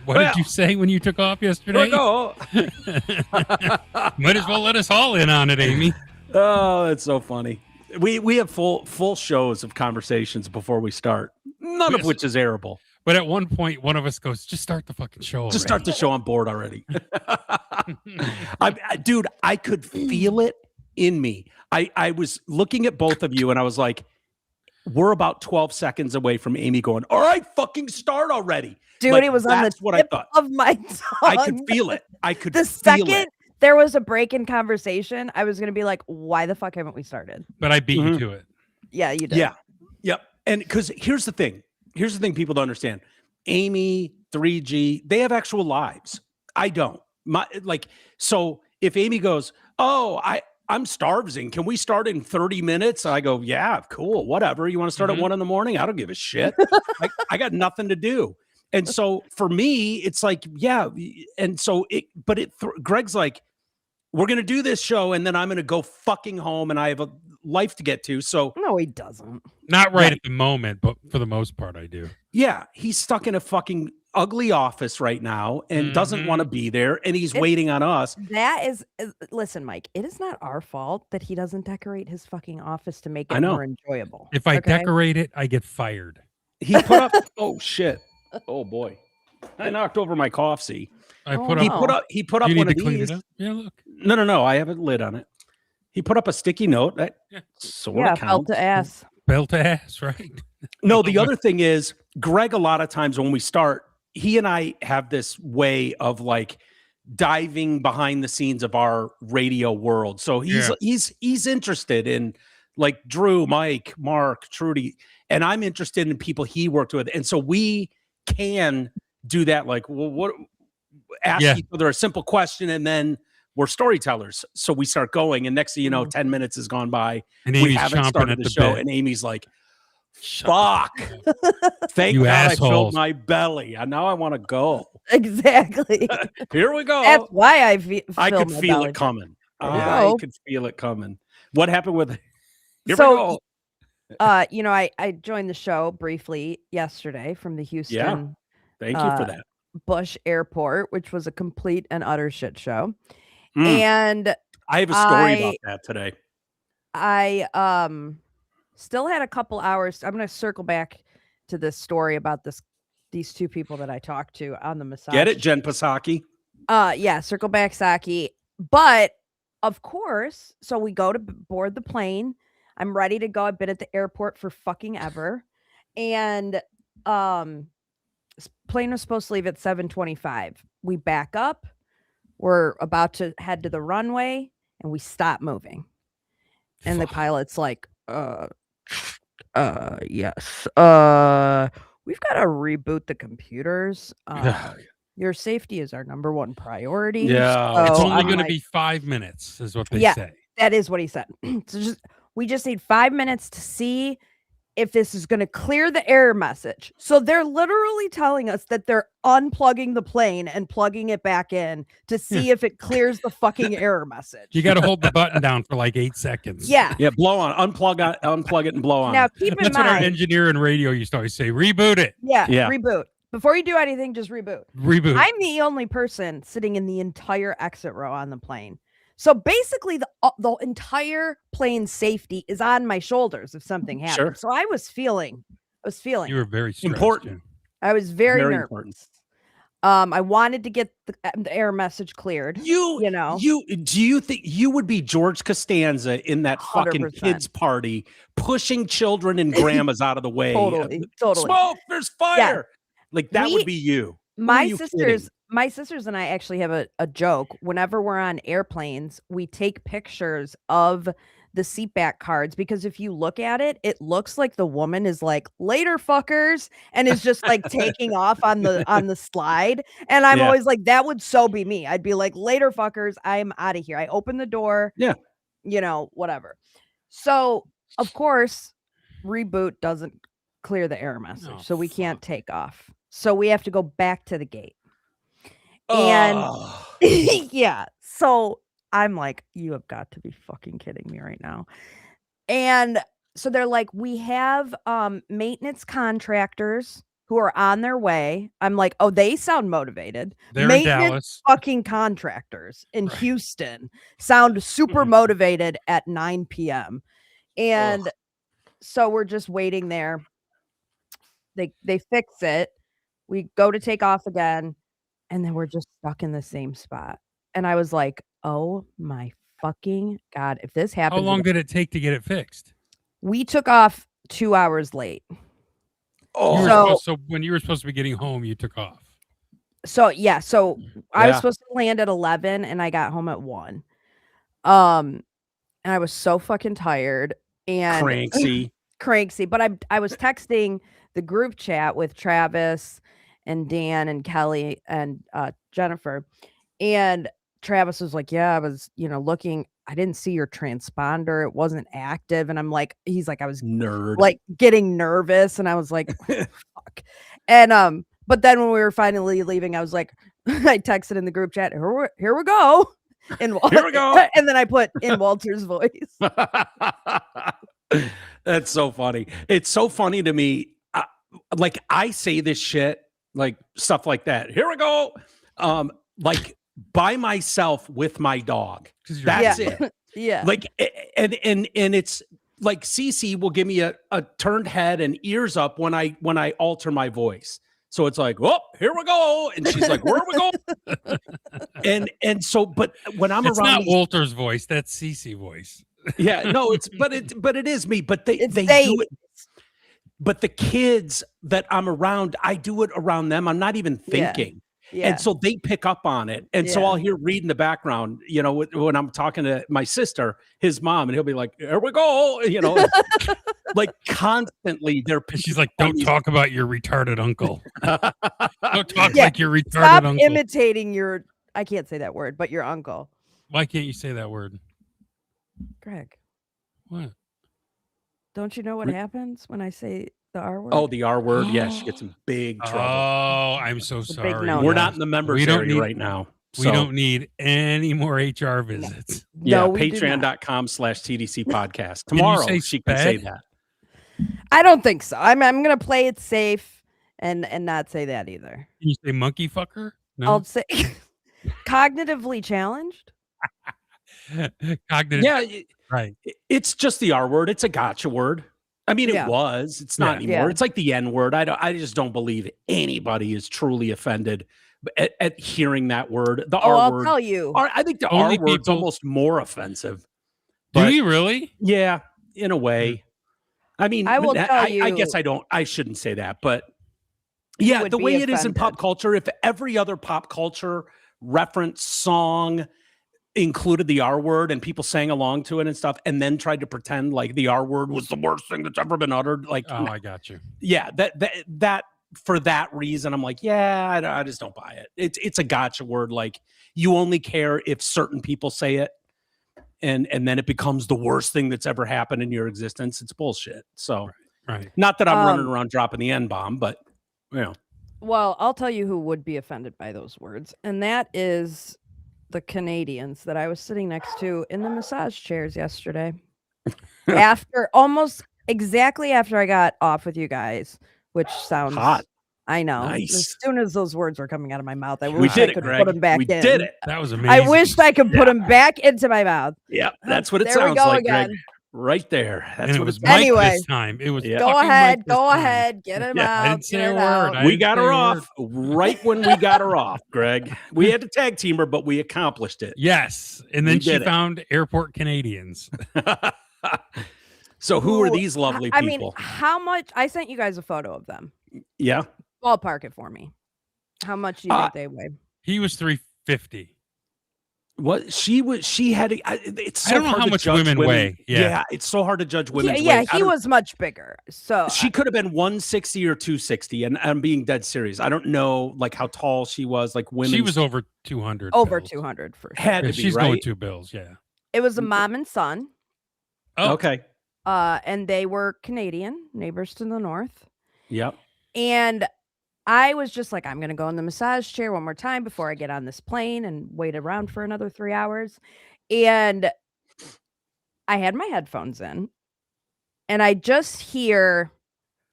What did you say when you took off yesterday? Go. Might as well let us all in on it, Amy. Oh, that's so funny. We have full shows of conversations before we start, none of which is airable. But at one point, one of us goes, just start the fucking show already. Just start the show. I'm bored already. Dude, I could feel it in me. I was looking at both of you and I was like, we're about 12 seconds away from Amy going, all right, fucking start already. Dude, like, it was on the what tip I thought. of my tongue. I could feel it. The second there was a break in conversation, I was going to be like, why the fuck haven't we started? But I beat you to it. Yeah, you did. Yeah. Yep. And because here's the thing people don't understand. Amy, 3G, they have actual lives. I don't. So if Amy goes, oh, I'm starving. Can we start in 30 minutes? I go, yeah, cool. Whatever. You want to start at 1 a.m? I don't give a shit. I got nothing to do. And so for me, it's like, yeah. And so Greg's like, we're going to do this show and then I'm going to go fucking home and I have a life to get to. So no, he doesn't. Not right at the moment, but for the most part, I do. Yeah. He's stuck in a fucking ugly office right now and doesn't want to be there. And he's waiting on us. That is, listen, Mike, it is not our fault that he doesn't decorate his fucking office to make it more enjoyable. If I decorate it, I get fired. He put up, oh shit. Oh boy. I knocked over my coffee. He put up one of these. Yeah, look. No. I have a lid on it. He put up a sticky note. That sort of counts. Belt to ass. Belt to ass, right? No, the other thing is, Greg, a lot of times when we start, he and I have this way of like diving behind the scenes of our radio world. So he's interested in like Drew, Mike, Mark, Trudy, and I'm interested in people he worked with. And so we can do that. Like, well, ask each other a simple question and then we're storytellers. So we start going and next thing you know, 10 minutes has gone by and we haven't started the show. And Amy's like, fuck. Thank you God assholes. I filled my belly. And now I want to go. Exactly. Here we go. That's why I could feel it coming. I could feel it coming. What happened with it? Here we go. I joined the show briefly yesterday from the Houston. Yeah. Thank you for that. Bush Airport, which was a complete and utter shit show. And I have a story about that today. I still had a couple hours. I'm going to circle back to this story about these two people that I talked to on the massage. Get it, Jen Psaki? Yeah, circle back, Saki. But of course, so we go to board the plane. I'm ready to go. I've been at the airport for fucking ever. And this plane was supposed to leave at 7:25. We back up. We're about to head to the runway and we stop moving. And the pilot's like, yes. We've got to reboot the computers. Your safety is our number one priority. Yeah. So it's only going to be 5 minutes is what they say. That is what he said. So we just need 5 minutes to see if this is going to clear the error message. So they're literally telling us that they're unplugging the plane and plugging it back in to see if it clears the fucking error message. You got to hold the button down for like 8 seconds. Yeah. Yeah. Blow on, unplug it and blow on. Now keep in mind. That's what our engineer in radio used to always say. Reboot it. Yeah. Reboot. Before you do anything, just reboot. Reboot. I'm the only person sitting in the entire exit row on the plane. So basically the entire plane's safety is on my shoulders if something happens. Sure. So I was feeling. You were very stressed, important. I was very nervous. Important. I wanted to get the error message cleared. Do you think you would be George Costanza in that fucking 100%. kids party, pushing children and grandmas out of the way? Totally. Smoke, there's fire. Yeah. Like that would be you. My sisters and I actually have a joke. Whenever we're on airplanes, we take pictures of the seatback cards because if you look at it, it looks like the woman is like, later fuckers, and is just like taking off on the slide. And I'm always like, that would so be me. I'd be like, later fuckers, I'm out of here. I open the door. Yeah. Whatever. So of course, reboot doesn't clear the error message. So we can't take off. So we have to go back to the gate. And yeah, so I'm like, you have got to be fucking kidding me right now. And so they're like, we have maintenance contractors who are on their way. I'm like, oh, they sound motivated. They're in Maintenance Dallas. fucking contractors in Right. Houston sound super motivated at 9 p.m. And so we're just waiting there. They fix it. We go to take off again, and then we're just stuck in the same spot. And I was like, oh my fucking God, if this happens. How long did it take to get it fixed? We took off 2 hours late. So when you were supposed to be getting home, you took off. So I was supposed to land at 11 and I got home at 1. And I was so fucking tired and cranky, but I was texting the group chat with Travis and Dan and Kelly and Jennifer, and Travis was like, yeah, I was, looking, I didn't see your transponder. It wasn't active. And I'm like, he's like, I was like getting nervous. And I was like, fuck. And, but then when we were finally leaving, I was like, I texted in the group chat, here we go. And here we go. And then I put in Walter's voice. That's so funny. It's so funny to me. Like I say this shit, like stuff like that. Here we go. Like by myself with my dog. That's it. Yeah. Like, and it's like Cece will give me a turned head and ears up when I alter my voice. So it's like, oh, here we go. And she's like, where we go? and so, but when I'm it's around, not Walter's voice, that's Cece voice. Yeah, no, but it is me, but they do it. But the kids that I'm around, I do it around them. I'm not even thinking. Yeah. And so they pick up on it. And so I'll hear Reed in the background, when I'm talking to my sister, his mom, and he'll be like, here we go, like constantly they're. She's like, don't talk about your retarded uncle. Don't talk like your retarded Stop uncle. Imitating your, I can't say that word, but your uncle. Why can't you say that word? Greg. What? Don't you know what happens when I say the R word? Oh, the R word. Yeah, she gets in big trouble. Oh, I'm so sorry. No, We're not in the members area right now. We don't need any more HR visits. Yeah, patreon.com/TDC podcast. Tomorrow she can say that. I don't think so. I'm going to play it safe and not say that either. Can you say monkey fucker? No? I'll say cognitively challenged. Cognitive. Yeah, right. It's just the R word. It's a gotcha word. I mean, it was. It's not anymore. Yeah. It's like the N word. I just don't believe anybody is truly offended at hearing that word. The R word. I'll tell you. I think the R word's almost more offensive. Do you really? Yeah, in a way. I mean, I will tell you. I guess I shouldn't say that, but yeah, the way it is in pop culture, if every other pop culture reference song included the R word and people sang along to it and stuff, and then tried to pretend like the R word was the worst thing that's ever been uttered. Like, I got you. Yeah, that for that reason, I'm like, yeah, I just don't buy it. It's a gotcha word. Like, you only care if certain people say it, and then it becomes the worst thing that's ever happened in your existence. It's bullshit. So, right. Not that I'm running around dropping the N-bomb, but Well, I'll tell you who would be offended by those words, and that is the Canadians that I was sitting next to in the massage chairs yesterday. Almost exactly after I got off with you guys, which sounds hot. I know. Nice. As soon as those words were coming out of my mouth, I wish wish I could put them back in. We did it. That was amazing. I wished I could put them back into my mouth. Yeah, that's what it sounds like, Greg. Right there. That's and what it was Mike anyway. This time. It was Go ahead, get him out. I didn't say a word. We got her off right when we got her off, Greg. We had to tag team her, but we accomplished it. Yes, and then she found airport Canadians. So who are these lovely people? I mean, how much? I sent you guys a photo of them. Yeah. Ballpark it for me. How much do you think they weigh? He was 350. What she had? It's so I don't know hard how to much judge women weigh. Yeah, it's so hard to judge women's weight. weight. He was much bigger. So she could have been 160 or 260, and I'm being dead serious. I don't know like how tall she was. Like women, she was over 200. Over 200 for sure. Had to be, she's right? going 2 bills. Yeah. It was a mom and son. Oh. Okay. And they were Canadian, neighbors to the north. Yep. And I was just like, I'm going to go in the massage chair one more time before I get on this plane and wait around for another 3 hours. And I had my headphones in and I just hear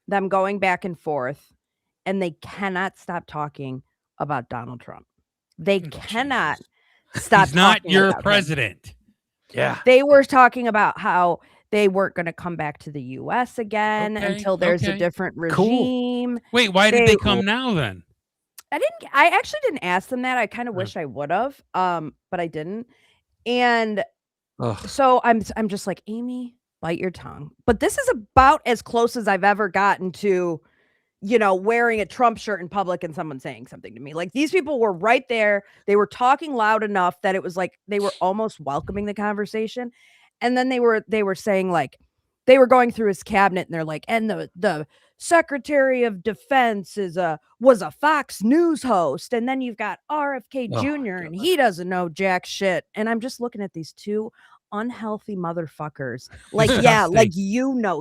them going back and forth. and they cannot stop talking about Donald Trump. They cannot stop. He's not talking your about him. president. Yeah. They were talking about how they weren't going to come back to the U.S. again until there's a different regime. Wait, why did they come now then? I actually didn't ask them that. I kind of wish I would have, but I didn't. And so I'm just like, Amy, bite your tongue. But this is about as close as I've ever gotten to, wearing a Trump shirt in public and someone saying something to me. Like, these people were right there. They were talking loud enough that it was like they were almost welcoming the conversation. And then they were saying, like, they were going through his cabinet and they're like, and the Secretary of Defense was a Fox News host. And then you've got RFK Jr. and he doesn't know jack shit. And I'm just looking at these two unhealthy motherfuckers. Like, yeah, like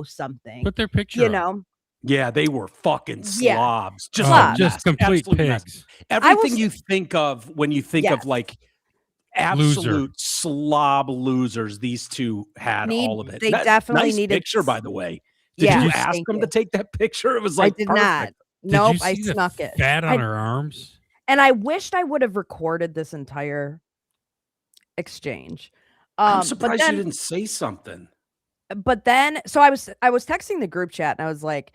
something. Put their picture up. Yeah, they were fucking slobs. Just complete pigs. Everything you think of when you think of like absolute slob losers, these two had all of it. They definitely nice needed picture, by the way. Did you ask them to take that picture? It was like I did perfect. not. Nope, I snuck it. Fat on her arms. And I wished I would have recorded this entire exchange. I'm surprised you didn't say something. But then, so I was texting the group chat and I was like,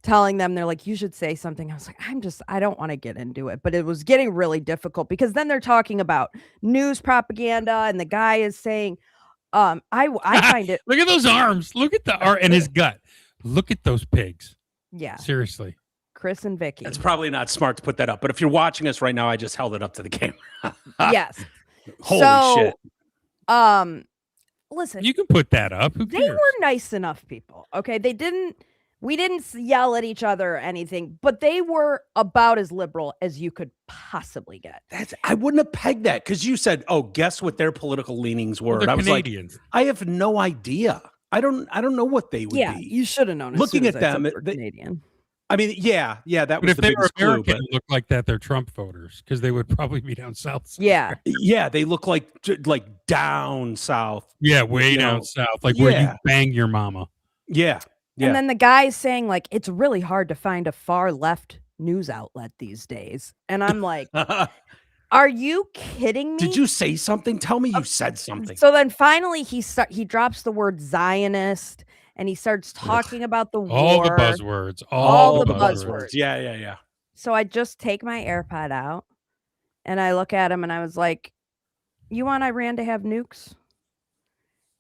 telling them, they're like, you should say something. I was like, I don't want to get into it, but it was getting really difficult because then they're talking about news propaganda and the guy is saying, I find it. Look at those arms. Look at the arm and his gut. Look at those pigs. Yeah. Seriously. Chris and Vicky. It's probably not smart to put that up, but if you're watching us right now, I just held it up to the camera. Yes. Holy shit. Listen. You can put that up. Who cares? They were nice enough people. Okay. We didn't yell at each other or anything, but they were about as liberal as you could possibly get. I wouldn't have pegged that because you said, "Oh, guess what their political leanings were." Well, I was Canadians. Like, I have no idea. I don't know what they would be. Yeah, you should have known. Looking at them, Canadian. I mean, yeah, that was if the they biggest were American, clue. Look like that, they're Trump voters because they would probably be down south. Somewhere. Yeah, they look like down south. Yeah, way down south, like where you bang your mama. Yeah. And then the guy's saying, like, it's really hard to find a far left news outlet these days. And I'm like, are you kidding me? Did you say something? Tell me you said something. So then finally he drops the word Zionist and he starts talking about the war. All the buzzwords. All the buzzwords. Yeah. So I just take my AirPod out and I look at him and I was like, you want Iran to have nukes?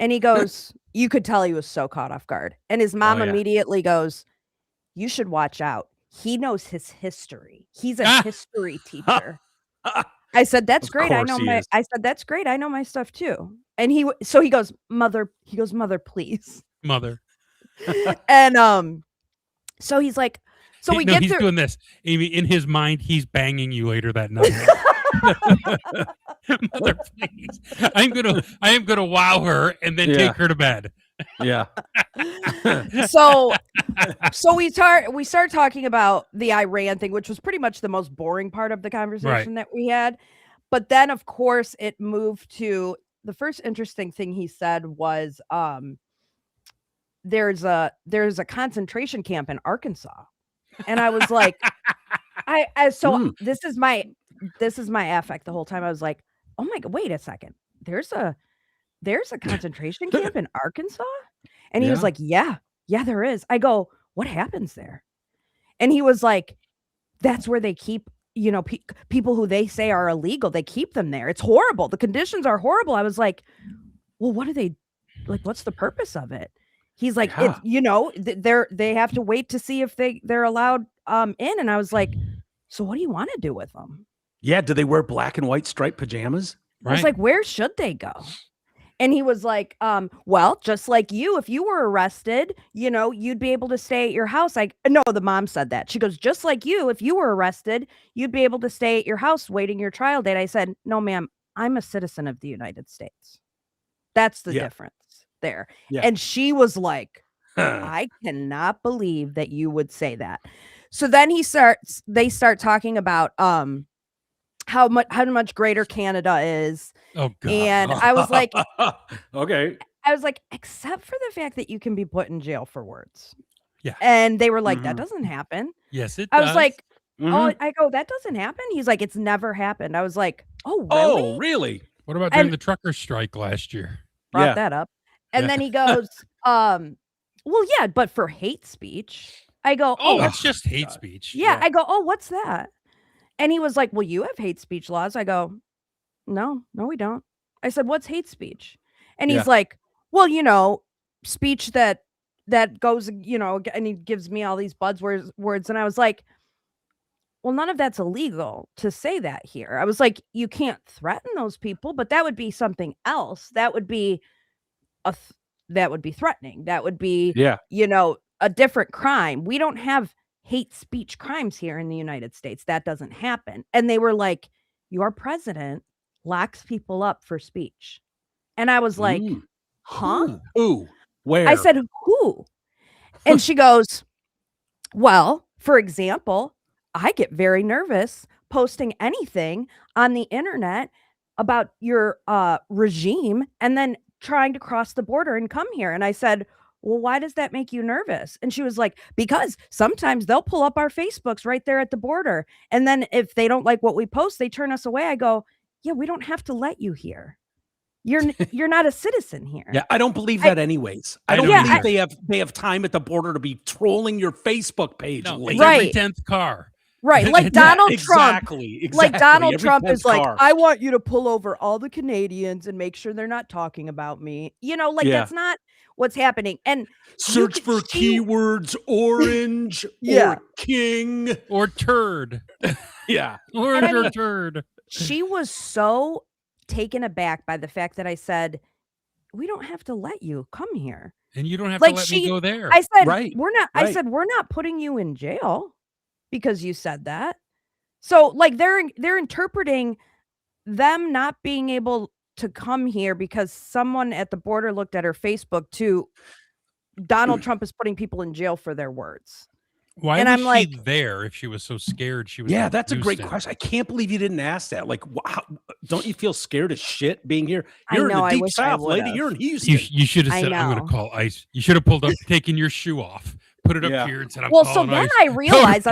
And he goes, you could tell he was so caught off guard. And his mom immediately goes, you should watch out. He knows his history. He's a history teacher. I said, that's great. I said, that's great. I know my stuff too. And he goes, mother, please. Mother. And so he's like, he's doing this. Amy, in his mind, he's banging you later that night. Mother, please. I am gonna wow her and then take her to bed. Yeah. So we start talking about the Iran thing, which was pretty much the most boring part of the conversation that we had. But then, of course, it moved to the first interesting thing he said was, there's a concentration camp in Arkansas, and I was like, this is my affect the whole time. I was like, oh my God, wait a second. There's a concentration camp in Arkansas? And he was like, yeah, there is. I go, what happens there? And he was like, that's where they keep, people who they say are illegal. They keep them there. It's horrible. The conditions are horrible. I was like, well, what are they like? What's the purpose of it? He's like, they have to wait to see if they're allowed in. And I was like, so what do you want to do with them? Yeah. Do they wear black and white striped pajamas? I was like, where should they go? And he was like, well, just like you, if you were arrested, you'd be able to stay at your house. No, the mom said that. She goes, just like you, if you were arrested, you'd be able to stay at your house waiting your trial date. I said, no, ma'am, I'm a citizen of the United States. That's the difference there. Yeah. And she was like, I cannot believe that you would say that. So then they start talking about, how much greater Canada is. Oh God. And I was like, okay. I was like, except for the fact that you can be put in jail for words. Yeah. And they were like, that doesn't happen. Yes, it does. I was like, Oh, I go, that doesn't happen. He's like, it's never happened. I was like, oh, really? Oh, really? What about during the trucker strike last year? Brought that up. And then he goes, well, yeah, but for hate speech. I go, oh, that's just hate speech. Yeah. I go, oh, what's that? And he was like, well, you have hate speech laws. I go, no, we don't. I said, what's hate speech? And he's like, well, speech that goes, and he gives me all these buzzwords. And I was like, well, none of that's illegal to say that here. I was like, you can't threaten those people, but that would be something else. That would be that would be threatening. That would be, a different crime. We don't have hate speech crimes here in the United States. That doesn't happen. And they were like, your president locks people up for speech. And I was like, huh? Who? Where? I said, who? And she goes, well, for example, I get very nervous posting anything on the internet about your regime and then trying to cross the border and come here. And I said, well, why does that make you nervous? And she was like, because sometimes they'll pull up our Facebooks right there at the border. And then if they don't like what we post, they turn us away. I go, yeah, we don't have to let you here. You're not a citizen here. Yeah, I don't believe that anyways. I don't believe they have time at the border to be trolling your Facebook page. No, it's every 10th car. Right, like Donald Trump. Exactly. Like Donald Trump is like, I want you to pull over all the Canadians and make sure they're not talking about me. That's not what's happening. And search for keywords orange or king or turd. Orange or turd. She was so taken aback by the fact that I said, we don't have to let you come here. And you don't have to let me go there. I said, we're not. I said, we're not putting you in jail because you said that. So like they're interpreting them not being able to come here because someone at the border looked at her Facebook to Donald Trump is putting people in jail for their words. Why was she there if she was so scared? She was. Yeah, that's a great question. I can't believe you didn't ask that. Like, don't you feel scared as shit being here? You're in the deep south, lady. You're in Houston. You should have said, "I'm going to call ICE." You should have pulled up, taken your shoe off, put it up here, and said, "I'm calling ICE." Well, so then I realized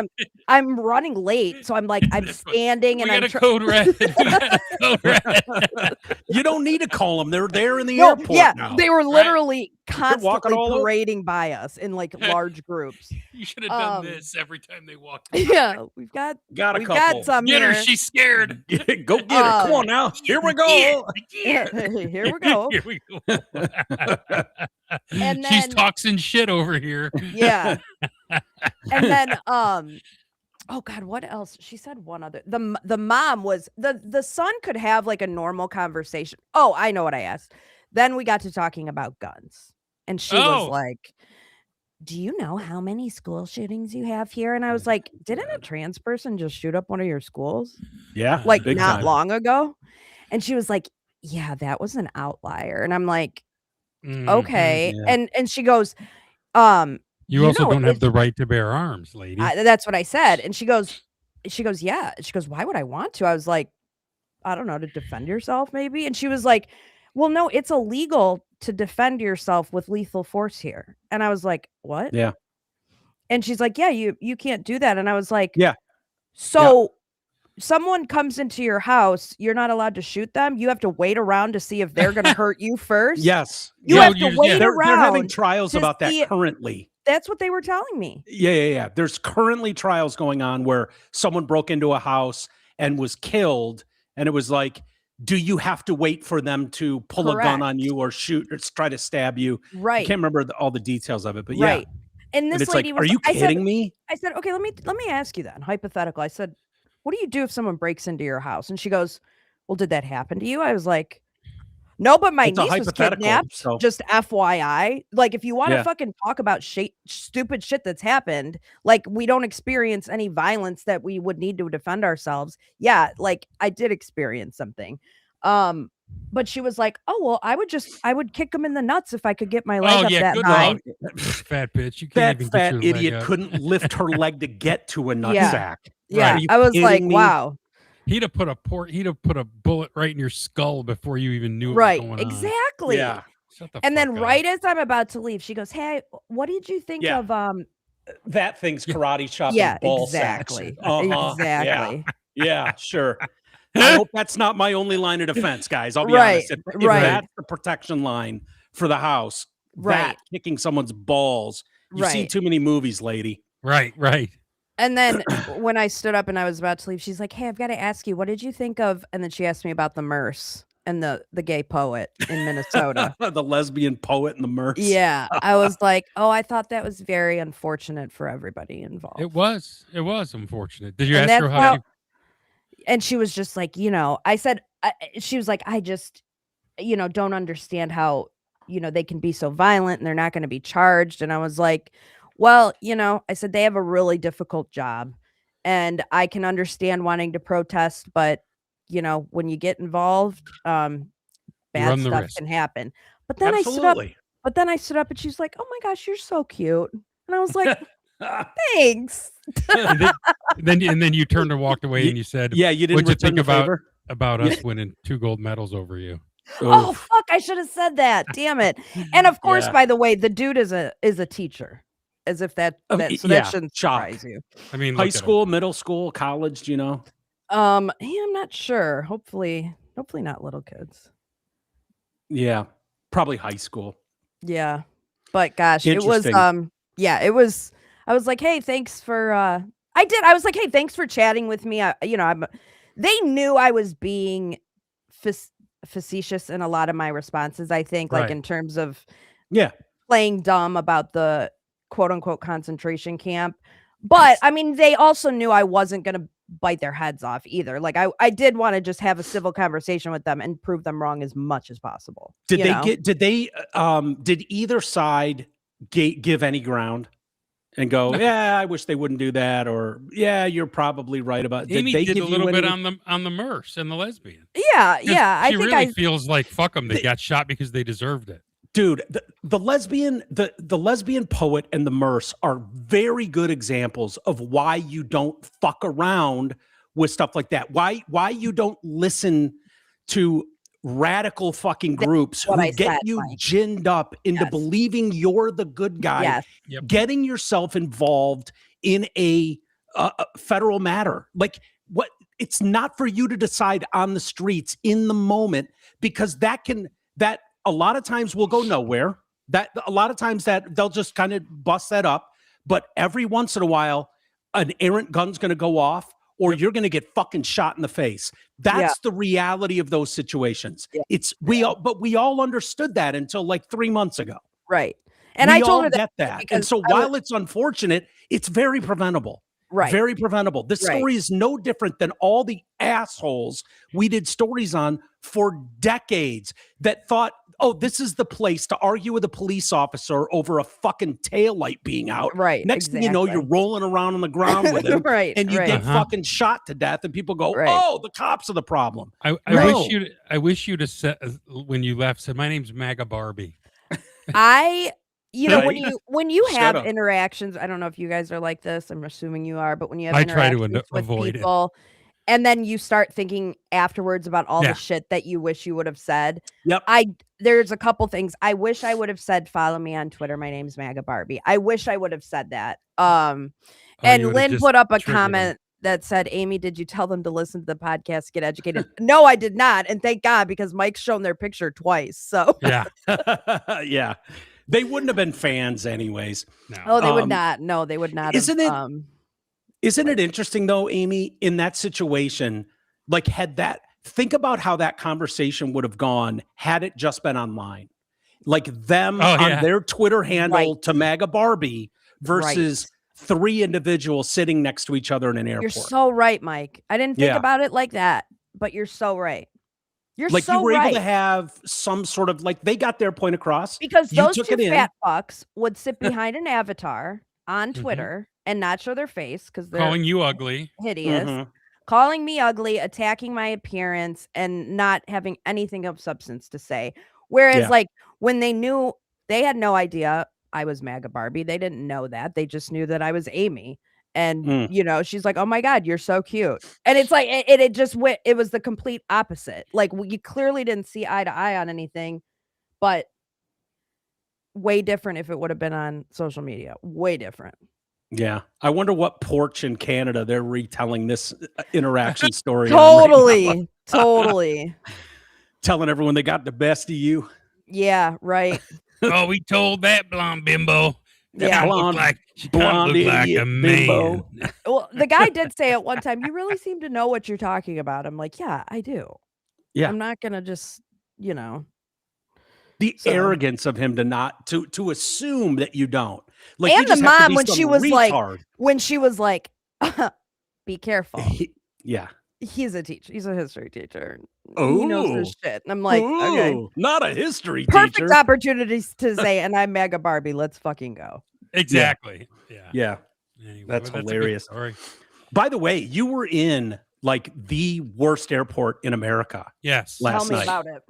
I'm running late, so I'm like I'm standing and I'm code red. You don't need to call them. They're there in the airport. Yeah, now. They were literally constantly parading by us in like large groups. You should have done this every time they walked by. Yeah, we've got some. Get her, here. she's scared. Go get her. Come on now. Here we go. Here we go. Here we go. And then, she's toxin shit over here. Yeah. And then oh God, what else? She said one other. The mom was the son could have like a normal conversation. Oh, I know what I asked. Then we got to talking about guns. And she was like, do you know how many school shootings you have here? And I was like, didn't a trans person just shoot up one of your schools? Yeah. Like not long ago. And she was like, yeah, that was an outlier. And I'm like, okay. Yeah. And she goes, you also don't have the right to bear arms, lady. That's what I said. And she goes, yeah. She goes, why would I want to? I was like, I don't know, to defend yourself maybe. And she was like, well, no, it's illegal to defend yourself with lethal force here. And I was like, what? Yeah. And she's like, yeah, you can't do that. And I was like, yeah. So someone comes into your house, you're not allowed to shoot them. You have to wait around to see if they're going to hurt you first. Yes. You have to wait around. They're having trials about that currently. That's what they were telling me. Yeah. There's currently trials going on where someone broke into a house and was killed. And it was like, do you have to wait for them to pull a gun on you or shoot or try to stab you? Right. I can't remember all the details of it, but right. And this lady was, are you kidding me? I said, okay, let me ask you then. Hypothetical. I said, what do you do if someone breaks into your house? And she goes, well, did that happen to you? I was like, no, but my niece was kidnapped. So. Just FYI. Like, if you want to fucking talk about stupid shit that's happened, like we don't experience any violence that we would need to defend ourselves. Yeah, like I did experience something. But she was like, oh, well, I would kick him in the nuts if I could get my leg up that high. Fat bitch. You can't even fat idiot couldn't lift her leg to get to a nutsack. Yeah. I was like, wow. He'd have put a bullet right in your skull before you even knew what was going on. Exactly. Yeah. And then right as I'm about to leave, she goes, hey, what did you think of that thing's karate chopping Yeah, ball exactly. sacks. Uh-huh. Exactly. Yeah, sure. I hope that's not my only line of defense, guys. I'll be Right, honest. If right. that's the protection line for the house, Right. that kicking someone's balls, you've seen Right. too many movies, lady. Right. And then when I stood up and I was about to leave, she's like, "Hey, I've got to ask you, what did you think of?" And then she asked me about the Merce and the gay poet in Minnesota. The lesbian poet and the Merce. Yeah, I was like, "Oh, I thought that was very unfortunate for everybody involved." It was unfortunate. Did you And ask her that's how? and she was just like, I said, she was like, "I just, don't understand how, they can be so violent and they're not going to be charged." And I was like, well, I said, they have a really difficult job and I can understand wanting to protest, but when you get involved, bad stuff risk. can happen. But then Absolutely. I stood up and she's like, "Oh my gosh, you're so cute." And I was like, "Thanks." and then you turned and walked away and you said, "Yeah, you didn't what'd you think favor? about us winning 2 gold medals over you?" Oh fuck, I should have said that. Damn it. And of course, by the way, the dude is a teacher. As if that shouldn't surprise you. I mean, high school, middle school, college, do you know? I'm not sure. Hopefully not little kids. Yeah, probably high school. Yeah. But gosh, it was it was I was like, "Hey, thanks for I was like, "Hey, thanks for chatting with me." They knew I was being facetious in a lot of my responses, I think, like in terms of playing dumb about the quote unquote concentration camp. But I mean, they also knew I wasn't going to bite their heads off either. Like I did want to just have a civil conversation with them and prove them wrong as much as possible. Did either side give any ground and go, "Yeah, I wish they wouldn't do that," or "Yeah, you're probably right about." Amy did a little bit on the Merce and the lesbian. Yeah. She really feels like fuck them. They got shot because they deserved it. Dude, the lesbian poet and the Merce are very good examples of why you don't fuck around with stuff like that. Why you don't listen to radical fucking groups who get you ginned up into believing you're the good guy, getting yourself involved in a federal matter. Like what? It's not for you to decide on the streets in the moment, because that a lot of times will go nowhere. That a lot of times that they'll just kind of bust that up. But every once in a while, an errant gun's going to go off, or you're going to get fucking shot in the face. That's the reality of those situations. But we all understood that until like 3 months ago. Right. And I told her that. And so while it's unfortunate, it's very preventable. Right. Very preventable. This story is no different than all the assholes we did stories on for decades that thought, "Oh, this is the place to argue with a police officer over a fucking taillight being out." Right. Next thing you know, you're rolling around on the ground with him. And you get fucking shot to death, and people go, "Oh, the cops are the problem." I wish you'd have said, when you left, said, "My name's MAGA Barbie." When you have interactions, I don't know if you guys are like this. I'm assuming you are, but when you have interactions with people, and then you start thinking afterwards about all the shit that you wish you would have said. There's a couple things I wish I would have said. Follow me on Twitter. My name's MAGA Barbie. I wish I would have said that. And Lynn put up a comment that said, "Amy, did you tell them to listen to the podcast, get educated?" No, I did not. And thank God, because Mike's shown their picture twice. So yeah. They wouldn't have been fans anyways. No. Oh, they would not. No, they would not. Isn't it interesting though, Amy, in that situation, like think about how that conversation would have gone had it just been online. Like them on their Twitter handle to MAGA Barbie versus 3 individuals sitting next to each other in an airport. You're so right, Mike. I didn't think about it like that, but you're so right. You're like so you were right. able to have some sort of like they got their point across because those two fat fucks would sit behind an avatar on Twitter and not show their face because they're calling you ugly, hideous, calling me ugly, attacking my appearance, and not having anything of substance to say. Whereas, like when they knew, they had no idea I was MAGA Barbie. They didn't know that. They just knew that I was Amy. And, she's like, "Oh my God, you're so cute." And it's like, it just went, it was the complete opposite. Like you clearly didn't see eye to eye on anything, but way different if it would have been on social media. Way different. Yeah. I wonder what porch in Canada they're retelling this interaction story. Totally. Totally. Telling everyone they got the best of you. Yeah, right. Oh, we told that blonde bimbo. Yeah. She kind of looked like a man. Bimbo. Well, the guy did say at one time, you really seem to know what you're talking about. I'm like, yeah, I do. Yeah. I'm not going to just, The arrogance of him to assume that you don't. Like, and the mom when she was like, be careful. Yeah. He's a teacher. He's a history teacher. Oh, he knows his shit. And I'm like, okay. Not a history Perfect teacher. opportunities to say, and I'm Mega Barbie. Let's fucking go. Exactly. Yeah. Anyway, that's hilarious. By the way, you were in like the worst airport in America. Yes. Last Tell me night. about it.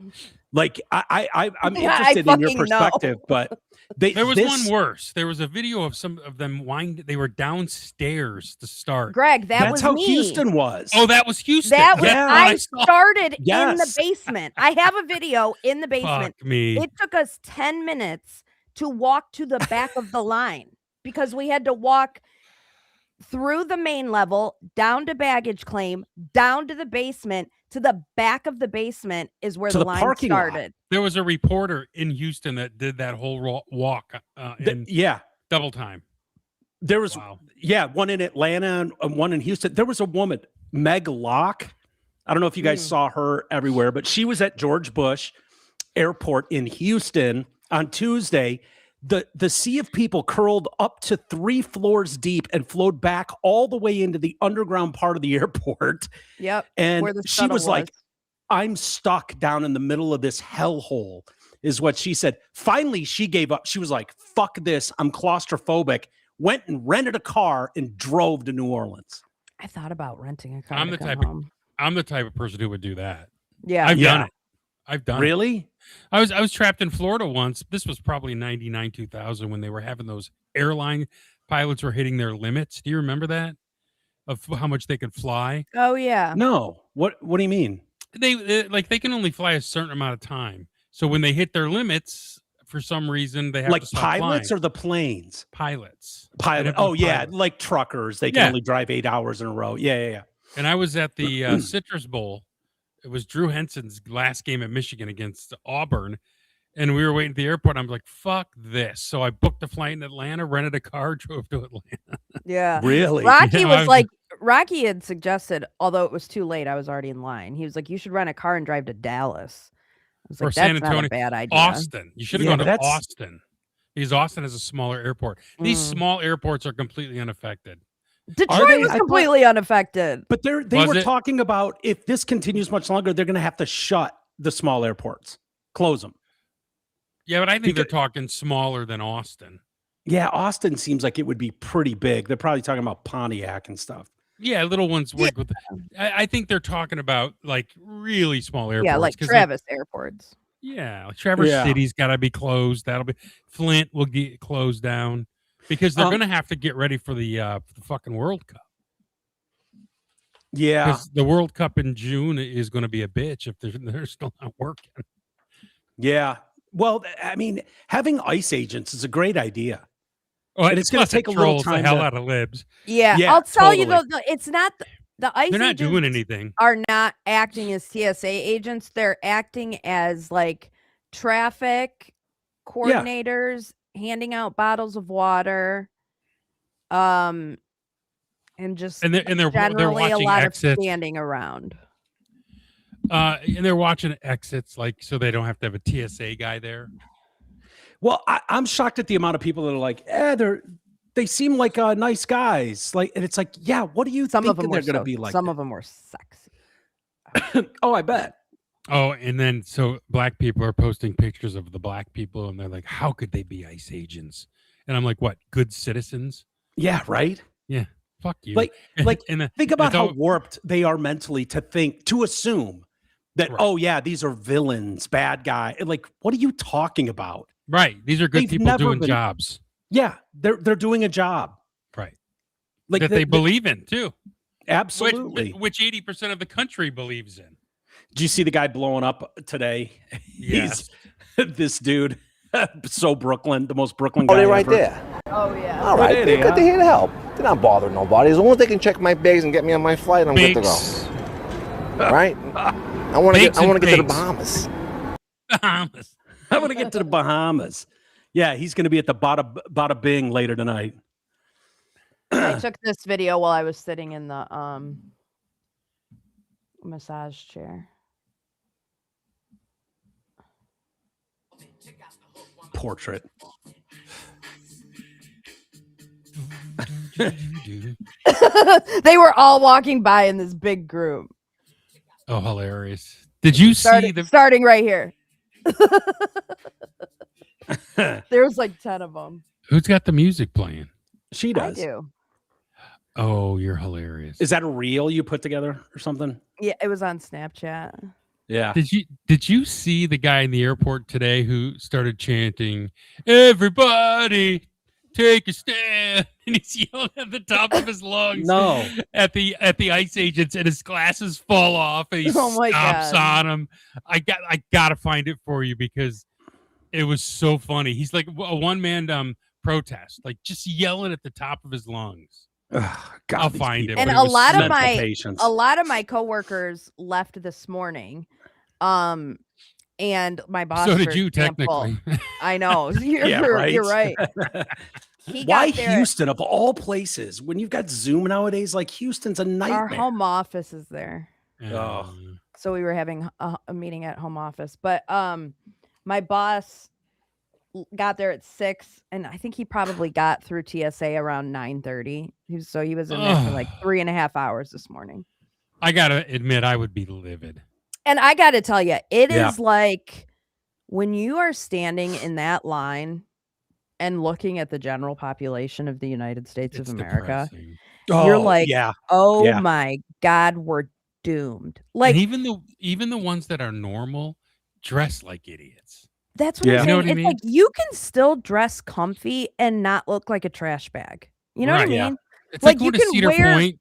Like I'm interested in your perspective, but there was one worse. There was a video of some of them they were downstairs to start. Greg, that's was how me. Houston was. Oh, that was Houston. I started in the basement. I have a video in the basement. Fuck me. It took us 10 minutes to walk to the back of the line because we had to walk through the main level, down to baggage claim, down to the basement, to the back of the basement is where the line started. Lot. There was a reporter in Houston that did that whole walk in double time. There was, one in Atlanta and one in Houston. There was a woman, Meg Locke. I don't know if you guys saw her everywhere, but she was at George Bush Airport in Houston on Tuesday. The sea of people curled up to 3 floors deep and flowed back all the way into the underground part of the airport. Yep. And she was like, I'm stuck down in the middle of this hellhole, is what she said. Finally, she gave up. She was like, fuck this. I'm claustrophobic. Went and rented a car and drove to New Orleans. I thought about renting a car. I'm the type of person who would do that. Yeah. I've done it. I've done really? I was trapped in Florida once. This was probably 99, 2000 when they were having those airline pilots were hitting their limits. Do you remember that? Of how much they could fly? Oh yeah. No. What do you mean? They can only fly a certain amount of time. So when they hit their limits, for some reason they have to stop pilots flying. or the planes? Pilots. Oh yeah, like truckers. They can only drive 8 hours in a row. Yeah. And I was at the Citrus Bowl. It was Drew Henson's last game at Michigan against Auburn. And we were waiting at the airport. I'm like, fuck this. So I booked a flight in Atlanta, rented a car, drove to Atlanta. Yeah. Really? Rocky Rocky had suggested, although it was too late, I was already in line. He was like, you should rent a car and drive to Dallas. I was like, San that's Antonio. not a bad idea. Austin. You should have gone to Austin. Because Austin has a smaller airport. These small airports are completely unaffected. Detroit was completely unaffected. But they were talking about if this continues much longer, they're going to have to shut the small airports, close them. Yeah, but I think they're talking smaller than Austin. Yeah, Austin seems like it would be pretty big. They're probably talking about Pontiac and stuff. Yeah, little ones work with. I think they're talking about like really small airports. Yeah, like Travis airports. Yeah, like Traverse City's got to be closed. That'll be Flint will get closed down. Because they're going to have to get ready for the fucking World Cup. Yeah. Because the World Cup in June is going to be a bitch if they're still not working. Yeah. Well, I mean, having ice agents is a great idea. Oh, and it's going to take a little time. The hell out of libs. Yeah. I'll tell you though, it's not the ice agents. They're not doing anything. Are not acting as TSA agents. They're acting as like traffic coordinators. Handing out bottles of water, and just they're generally watching a lot exits. of standing around. And they're watching exits, like so they don't have to have a TSA guy there. Well, I'm shocked at the amount of people that are like, they seem like nice guys. Like, and it's like, yeah, what do you think they're going to be like? Some of them were sexy. Oh, I bet. Oh, and then so black people are posting pictures of the black people, and they're like, "How could they be ICE agents?" And I'm like, "What? Good citizens?" Yeah, right. Yeah, fuck you. Think about how warped they are mentally to assume that. Right. Oh yeah, these are villains, bad guy. Like, what are you talking about? Right. These are good people doing jobs. Yeah, they're doing a job. Right. Like that they believe in too. Absolutely. Which 80% of the country believes in. Did you see the guy blowing up today? Yes. He's this dude, so Brooklyn, the most Brooklyn guy right ever. there. Oh yeah. All right, Good they're idea. good to here to help. They're not bothering nobody. As long as they can check my bags and get me on my flight, I'm good to go. Bakes. Right? I want to Bakes get and to the bakes. Bahamas. Bahamas. I want to get to the Bahamas. Yeah, he's going to be at the Bada Bing later tonight. I took this video while I was sitting in the massage chair. Portrait. They were all walking by in this big group. Oh, hilarious. Did you see the Starting right here. There was like 10 of them. who's got the music playing? She I does. do. Oh, you're hilarious. Is that a reel you put together or something? Yeah, it was on Snapchat. Yeah. Did you see the guy in the airport today who started chanting, "Everybody take a stand," and he's yelling at the top of his lungs No. at the ICE agents, and his glasses fall off, and he Oh my stops God. on him. I gotta find it for you because it was so funny. He's like a one-man protest, like just yelling at the top of his lungs. Ugh, God, I'll these find it. people. And but a it was lot of mental my- patience. A lot of my coworkers left this morning. And my boss. So for did you, example- technically. I know. You're, Yeah, right. You're right. He Why got there- Houston of all places? When you've got Zoom nowadays, like Houston's a Our nightmare. home office is there. Oh. So we were having a meeting at home office, but my boss got there at 6, and I think he probably got through TSA around 9:30. He was in there for like 3.5 hours this morning. I gotta admit, I would be livid. And I got to tell you, it Yeah. is like when you are standing in that line and looking at the general population of the United States It's of America, depressing. you're like, yeah. oh Yeah. my God, we're doomed. And Like, even the ones that are normal dress like idiots. that's what Yeah. I'm You saying. know what I It's mean? like you can still dress comfy and not look like a trash bag. You know what I Right, mean? yeah. It's Like, like you going to can Cedar wear Point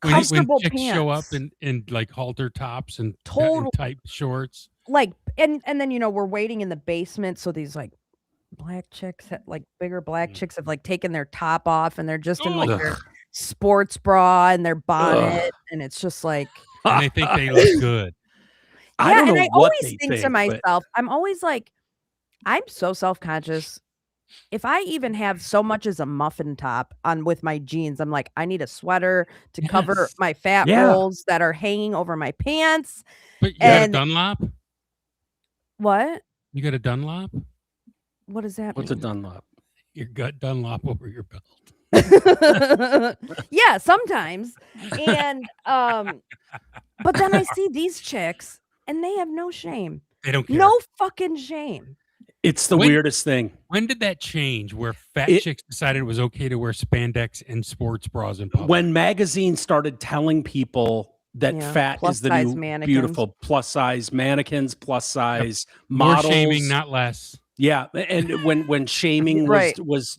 when comfortable chicks show up pants. in like halter tops and Total- tight shorts. Like, and then we're waiting in the basement, so these like black chicks, like bigger black chicks, have like taken their top off, and they're just in like their Ugh. sports bra and their bonnet, and it's just like, And they think they look good. I yeah. don't know And I what always they think to but- myself, I'm always like, I'm so self-conscious. If I even have so much as a muffin top on with my jeans, I'm like, I need a sweater to cover Yes. my fat Yeah. rolls that are hanging over my pants. But you got a And- Dunlop? What? You got a Dunlop? What does that What's a mean? Dunlop? Your gut Dunlop over your belt. Yeah, sometimes. And but then I see these chicks and they have no shame. They don't care. No fucking shame. It's the When- weirdest thing. When did that change where fat It- chicks decided it was okay to wear spandex and sports bras in public? When magazines started telling people that Yeah, fat is the plus-size new mannequins. beautiful plus size mannequins, plus size More models. shaming, not less. Yeah, and when shaming Right. was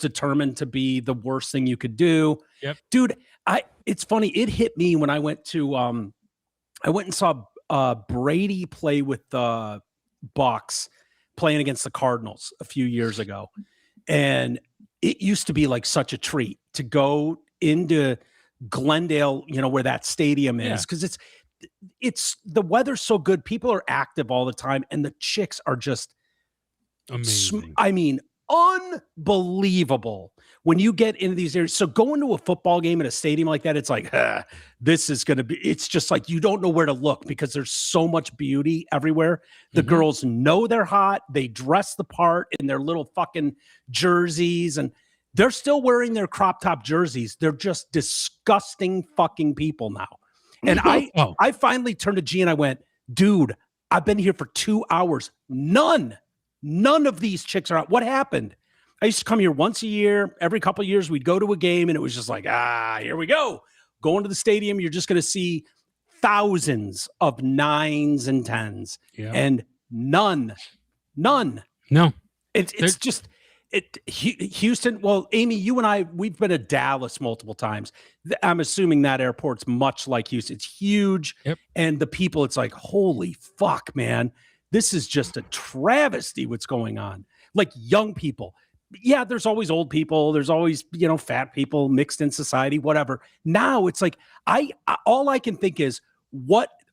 determined to be the worst thing you could do. Yep. Dude, it's funny. It hit me when I went and saw Brady play with the Bucks playing against the Cardinals a few years ago. And it used to be like such a treat to go into Glendale, where that stadium is, Yeah. because it's the weather's so good. People are active all the time, and the chicks are just Amazing. I mean, unbelievable when you get into these areas. So going to a football game in a stadium like that, it's like, this is going to be, it's just like, you don't know where to look because there's so much beauty everywhere. The Mhm. girls know they're hot. They dress the part in their little fucking jerseys, and they're still wearing their crop top jerseys. They're just disgusting fucking people now. And Oh, I finally turned to G and I went, dude, I've been here for 2 hours. None of these chicks are out. What happened? I used to come here once a year. Every couple of years, we'd go to a game, and it was just like, here we go. Going to the stadium, you're just going to see thousands of 9s and 10s, yeah. and none. No. It's just Houston. Well, Amy, you and I, we've been to Dallas multiple times. I'm assuming that airport's much like Houston. It's huge. Yep. And the people, it's like, holy fuck, man. This is just a travesty what's going on. Like young people, yeah, there's always old people. There's always, fat people mixed in society, whatever. Now it's like, all I can think is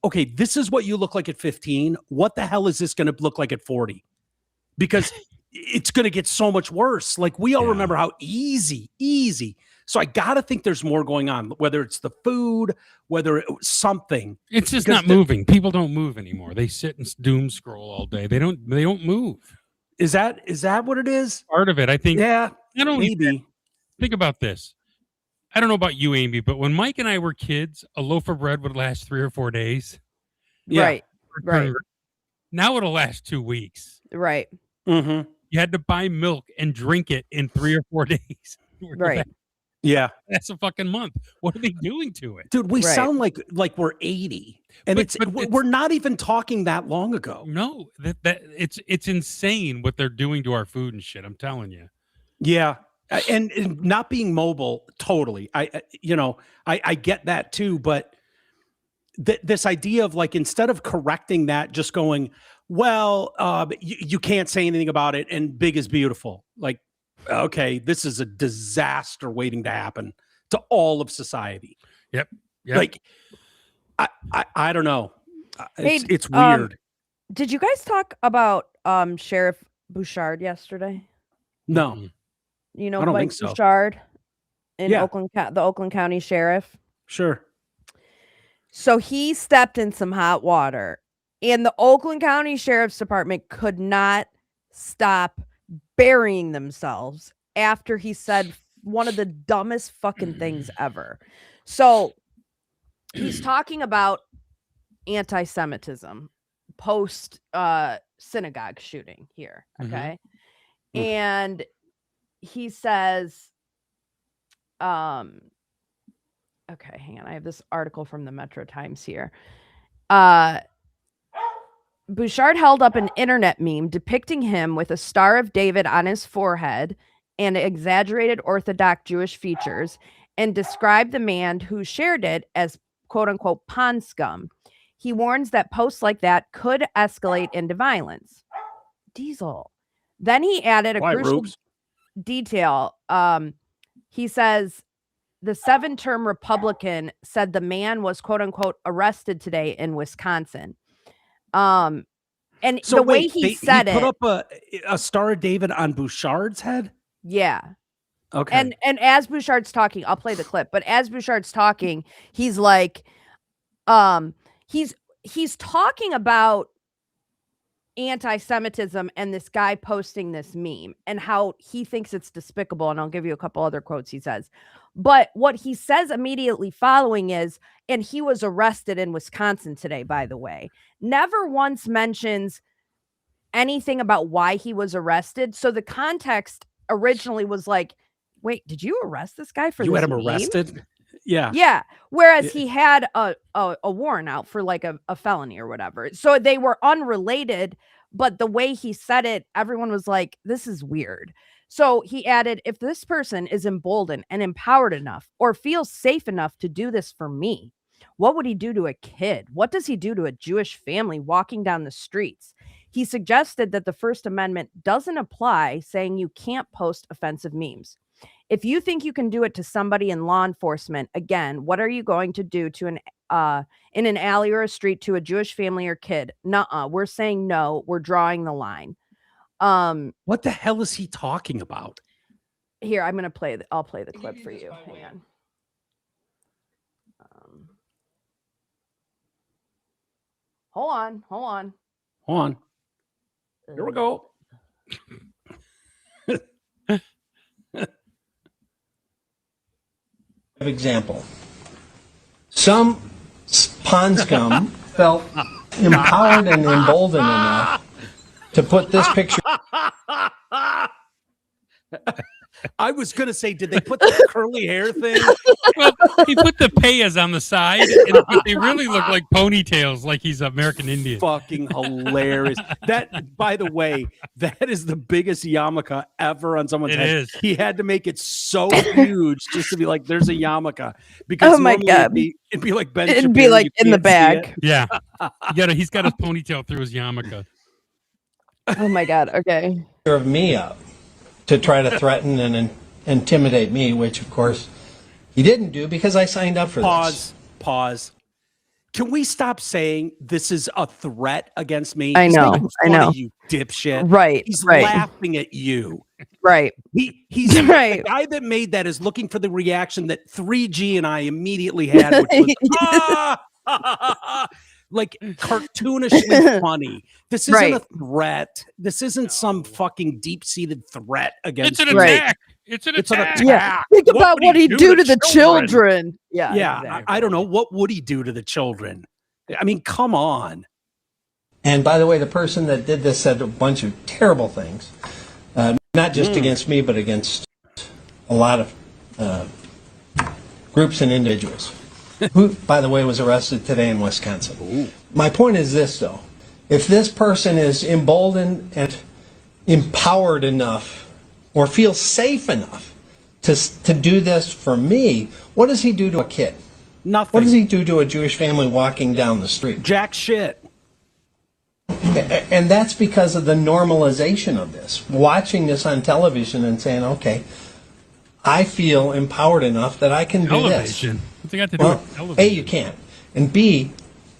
okay, this is what you look like at 15. What the hell is this going to look like at 40? Because it's going to get so much worse. Like we all remember how easy. So I got to think there's more going on, whether it's the food, whether it was something. It's just not moving. People don't move anymore. They sit and doom scroll all day. They don't move. Is that what it is? Part of it, I think. Yeah, maybe. Think about this. I don't know about you, Amy, but when Mike and I were kids, a loaf of bread would last 3 or 4 days. Yeah. Right. Now it'll last 2 weeks. Right. Mm-hmm. You had to buy milk and drink it in 3 or 4 days. Right. Yeah. That's a fucking month. What are they doing to it? Dude, we sound like we're 80. And we're not even talking that long ago. No, it's insane what they're doing to our food and shit. I'm telling you. Yeah. And not being mobile, totally. I get that too, but this idea of like, instead of correcting that, just going, well, you can't say anything about it and big is beautiful. Like, okay, this is a disaster waiting to happen to all of society. Yep. Like, I don't know. It's weird. Did you guys talk about Sheriff Bouchard yesterday? No. You know, I don't like think so. Bouchard in Oakland, the Oakland County Sheriff. Sure. So he stepped in some hot water, and the Oakland County Sheriff's Department could not stop burying themselves after he said one of the dumbest fucking things ever. So he's talking about anti-Semitism post synagogue shooting here. Okay. Mm-hmm. And he says, okay, hang on. I have this article from the Metro Times here. Bouchard held up an internet meme depicting him with a Star of David on his forehead and exaggerated Orthodox Jewish features, and described the man who shared it as quote unquote pond scum. He warns that posts like that could escalate into violence. Diesel. Then he added a crucial detail. He says the 7-term Republican said the man was quote unquote arrested today in Wisconsin. And so the way he said he put up a Star of David on Bouchard's head. Yeah. Okay. And as Bouchard's talking, I'll play the clip, but as Bouchard's talking, he's like, he's talking about anti-Semitism and this guy posting this meme and how he thinks it's despicable. And I'll give you a couple other quotes he says. But what he says immediately following is, and he was arrested in Wisconsin today, by the way. Never once mentions anything about why he was arrested. So the context originally was like, wait, did you arrest this guy for you this had him meme? arrested? Yeah. Yeah. Whereas he had a warrant out for like a felony or whatever. So they were unrelated, but the way he said it, everyone was like, this is weird. So he added, if this person is emboldened and empowered enough or feels safe enough to do this for me, what would he do to a kid? What does he do to a Jewish family walking down the streets? He suggested that the First Amendment doesn't apply, saying you can't post offensive memes. If you think you can do it to somebody in law enforcement, again, what are you going to do to in an alley or a street to a Jewish family or kid? Nuh-uh. We're saying no. We're drawing the line. What the hell is he talking about? Here, I'll play the clip for you. Hang on. Hold on. Here we go. Example. Some pond scum felt empowered and emboldened enough to put this picture. I was going to say, did they put the curly hair thing? Well, he put the payas on the side, but they really look like ponytails, like he's American Indian. Fucking hilarious. That, by the way, that is the biggest yarmulke ever on someone's head. Is. He had to make it so huge just to be like, there's a yarmulke. Because oh my God. It'd be like Ben It'd Shapiro, be like in the bag. Yeah. He's got his ponytail through his yarmulke. Oh my God. Okay. Of me up to try to threaten and intimidate me, which of course he didn't do because I signed up for this. Pause. Can we stop saying this is a threat against me? I know. You dipshit. Right. He's right. laughing at you. Right. He's right. The guy that made that is looking for the reaction that 3G and I immediately had, which was like cartoonishly funny. This isn't a threat. This isn't some fucking deep-seated threat against It's an you. attack. It's an attack. Yeah. Think about what he'd do to the children. Yeah. Exactly. I don't know. What would he do to the children? I mean, come on. And by the way, the person that did this said a bunch of terrible things, not just against me, but against a lot of groups and individuals, who, by the way, was arrested today in Wisconsin. Ooh. My point is this, though. If this person is emboldened and empowered enough or feels safe enough to do this for me, what does he do to a kid? Nothing. What does he do to a Jewish family walking down the street? Jack shit. And that's because of the normalization of this. Watching this on television and saying, okay, I feel empowered enough that I can do this. What's it got to do with television? A, you can't. And B,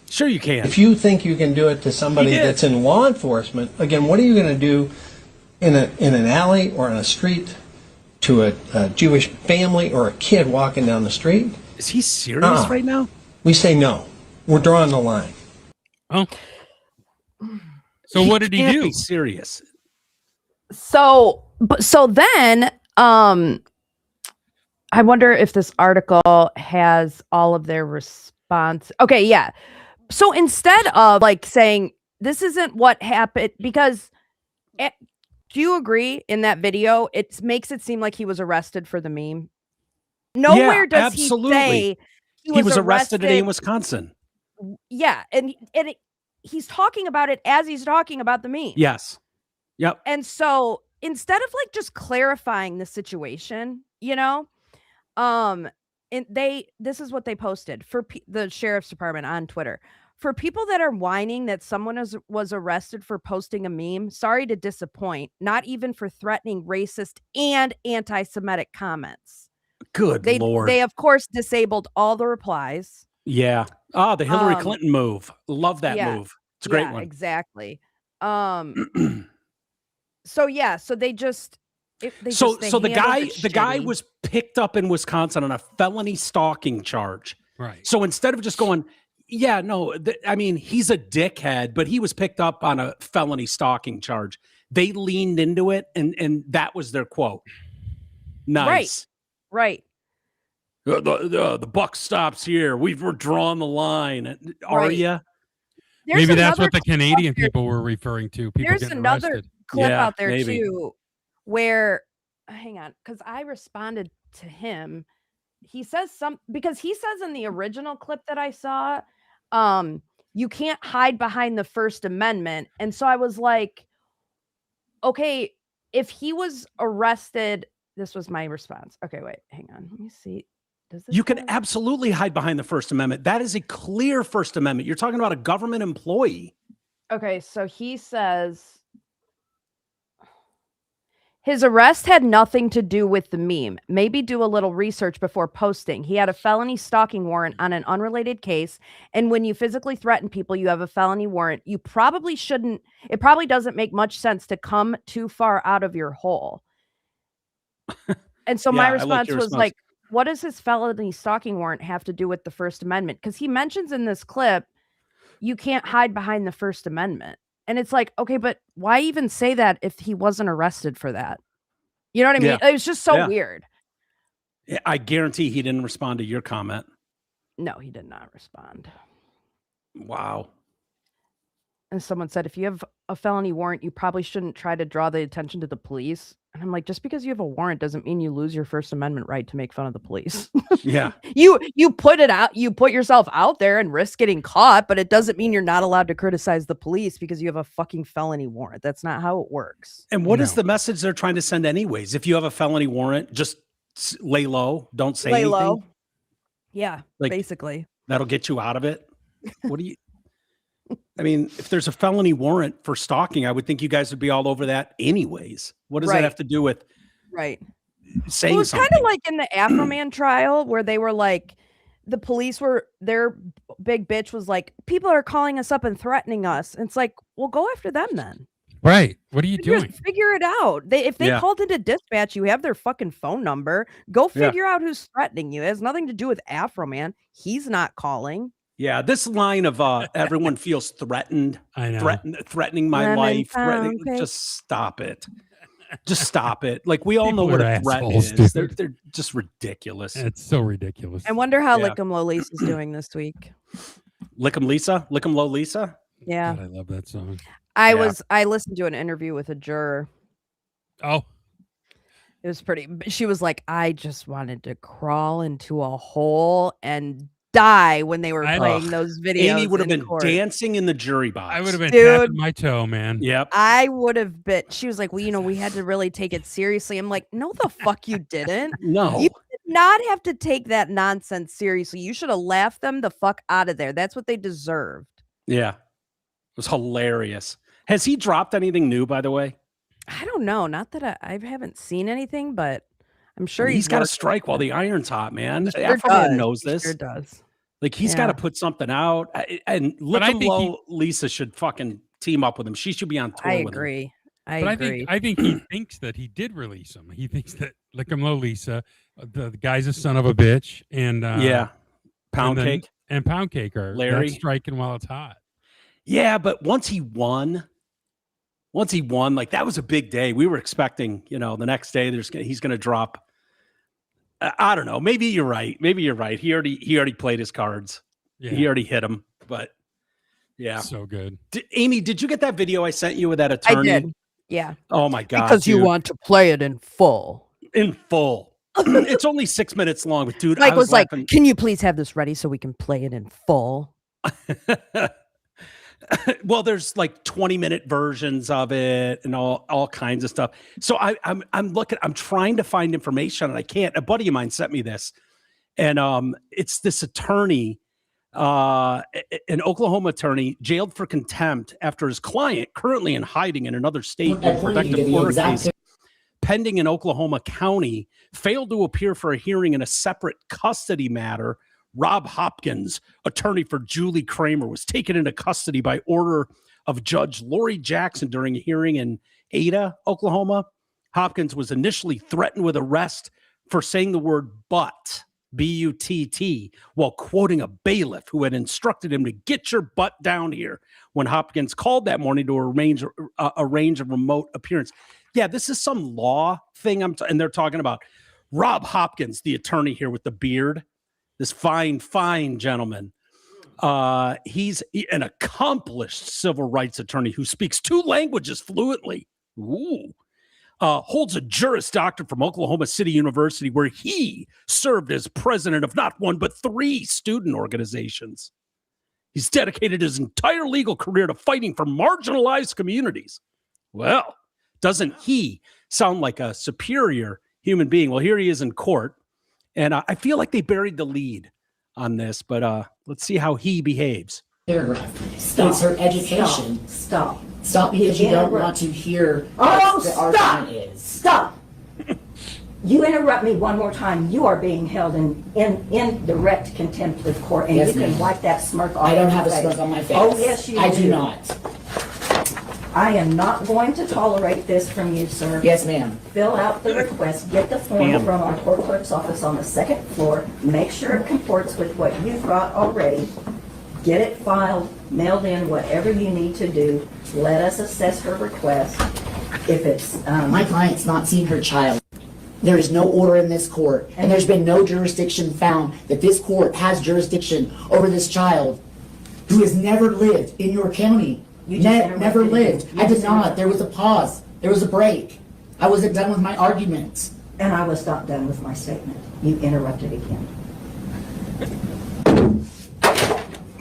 sure you can. If you think you can do it to somebody that's in law enforcement, again, what are you going to do in an alley or on a street to a Jewish family or a kid walking down the street? Is he serious right now? We say no. We're drawing the line. Oh. So what did he do? Be serious. So then, I wonder if this article has all of their response. Okay, yeah. So instead of like saying this isn't what happened, because do you agree in that video? It makes it seem like he was arrested for the meme. Nowhere does he say he was arrested today in Wisconsin. Yeah, and he's talking about it as he's talking about the meme. Yes. Yep. And so instead of like just clarifying the situation, and this is what they posted for the sheriff's department on Twitter. For people that are whining that someone was arrested for posting a meme, sorry to disappoint, not even for threatening racist and anti-Semitic comments. Good Lord. They, of course, disabled all the replies. Yeah. Oh, the Hillary Clinton move. Love that move. It's a great one. Exactly. So they just... the guy was picked up in Wisconsin on a felony stalking charge. Right. So instead of just going, yeah, no, I mean, he's a dickhead, but he was picked up on a felony stalking charge. They leaned into it, and that was their quote. Nice. Right. The buck stops here. We're drawing the line. Are you? Maybe that's what the Canadian people were referring to. People There's getting another arrested. clip out there too, where hang on, because I responded to him. He says because he says in the original clip that I saw, you can't hide behind the First Amendment. And so I was like, okay, if he was arrested, this was my response. Okay, wait, hang on. Let me see. You can absolutely hide behind the First Amendment. That is a clear First Amendment. You're talking about a government employee. Okay, so he says his arrest had nothing to do with the meme. Maybe do a little research before posting. He had a felony stalking warrant on an unrelated case. And when you physically threaten people, you have a felony warrant. You probably shouldn't. It probably doesn't make much sense to come too far out of your hole. And so my response was like, what does his felony stalking warrant have to do with the First Amendment? Because he mentions in this clip, you can't hide behind the First Amendment. And it's like, okay, but why even say that if he wasn't arrested for that? You know what I mean? It was just so weird. I guarantee he didn't respond to your comment. No, he did not respond. Wow. And someone said, if you have a felony warrant, you probably shouldn't try to draw the attention to the police. And I'm like, just because you have a warrant doesn't mean you lose your First Amendment right to make fun of the police. Yeah. You put it out, you put yourself out there and risk getting caught, but it doesn't mean you're not allowed to criticize the police because you have a fucking felony warrant. That's not how it works. And what is the message they're trying to send anyways? If you have a felony warrant, just lay low. Don't say anything. Low. Yeah, basically. That'll get you out of it. What do you... I mean, if there's a felony warrant for stalking, I would think you guys would be all over that anyways. What does that have to do with Right. saying Well, it's something. kind of like in the Afro Man trial where they were like, the police were, their big bitch was like, people are calling us up and threatening us. And it's like, well, go after them then. Right. What are you doing? Figure it out. If they called into dispatch, you have their fucking phone number. Go figure out who's threatening you. It has nothing to do with Afro Man. He's not calling. Yeah, this line of everyone feels threatened. I know. Threatening my life. Just stop it. Just stop it. Like we all People know what are a threat assholes, is. dude. They're just ridiculous. It's so ridiculous. I wonder how Lick'em Low Lisa's doing this week. Lick'em Lisa? Lick'em Low Lisa? Yeah. God, I love that song. I listened to an interview with a juror. Oh. It was pretty. She was like, I just wanted to crawl into a hole and die when they were playing those videos. Amy would have been dancing in the jury box. I would have been tapping my toe, man. Yep. I would have been. She was like, well, we had to really take it seriously. I'm like, no, the fuck you didn't. No. You did not have to take that nonsense seriously. You should have laughed them the fuck out of there. That's what they deserved. Yeah. It was hilarious. Has he dropped anything new, by the way? I don't know. Not that I haven't seen anything, but I'm sure he's got to strike while the iron's hot, man. Sure Afro knows this. Sure does. Like he's got to put something out. And Lick'em Low Lisa should fucking team up with him. She should be on tour with him. I agree. I think he thinks that he did release him. He thinks that Lick'em Low Lisa, the guy's a son of a bitch, and Pound Cake and Pound Cake are Larry striking while it's hot. Yeah, but once he won, like that was a big day. We were expecting, the next day he's going to drop. I don't know. Maybe you're right. He already played his cards. Yeah. He already hit him. But yeah, so good. Amy, did you get that video I sent you with that attorney? I did. Yeah. Oh my god. Because you want to play it in full. In full. It's only 6 minutes long, but dude, Mike was like, "Can you please have this ready so we can play it in full?" Well, there's like 20-minute versions of it and all kinds of stuff. So I'm trying to find information and I can't. A buddy of mine sent me this, and it's this attorney, an Oklahoma attorney, jailed for contempt after his client, currently in hiding in another state in protective order case pending in Oklahoma County, failed to appear for a hearing in a separate custody matter. Rob Hopkins, attorney for Julie Kramer, was taken into custody by order of Judge Lori Jackson during a hearing in Ada, Oklahoma. Hopkins was initially threatened with arrest for saying the word butt, B-U-T-T, while quoting a bailiff who had instructed him to get your butt down here when Hopkins called that morning to arrange a remote appearance. Yeah, this is some law thing. And they're talking about Rob Hopkins, the attorney here with the beard. This fine gentleman. He's an accomplished civil rights attorney who speaks 2 languages fluently. Ooh. Holds a Juris Doctorate from Oklahoma City University, where he served as president of not 1, but 3 student organizations. He's dedicated his entire legal career to fighting for marginalized communities. Well, doesn't he sound like a superior human being? Well, here he is in court. And I feel like they buried the lead on this, but let's see how he behaves. Paragraph. It's her education. Stop Because you don't want to hear what the argument is. Stop. You interrupt me one more time, you are being held in direct contempt of court, and Yes, you can ma'am. wipe that smirk off. I don't have a your face. smirk on my face. Oh, yes, you I do not. I am not going to tolerate this from you, sir. Yes, ma'am. Fill out the request, get the form from our court clerk's office on the 2nd floor, make sure it comports with what you've got already, get it filed, mailed in, whatever you need to do. Let us assess her request. If it's My client's not seen her child. There is no order in this court, and there's been no jurisdiction found that this court has jurisdiction over this child who has never lived in your county. Never lived. I did not. There was a pause. There was a break. I wasn't done with my arguments. And I was not done with my statement. You interrupted again.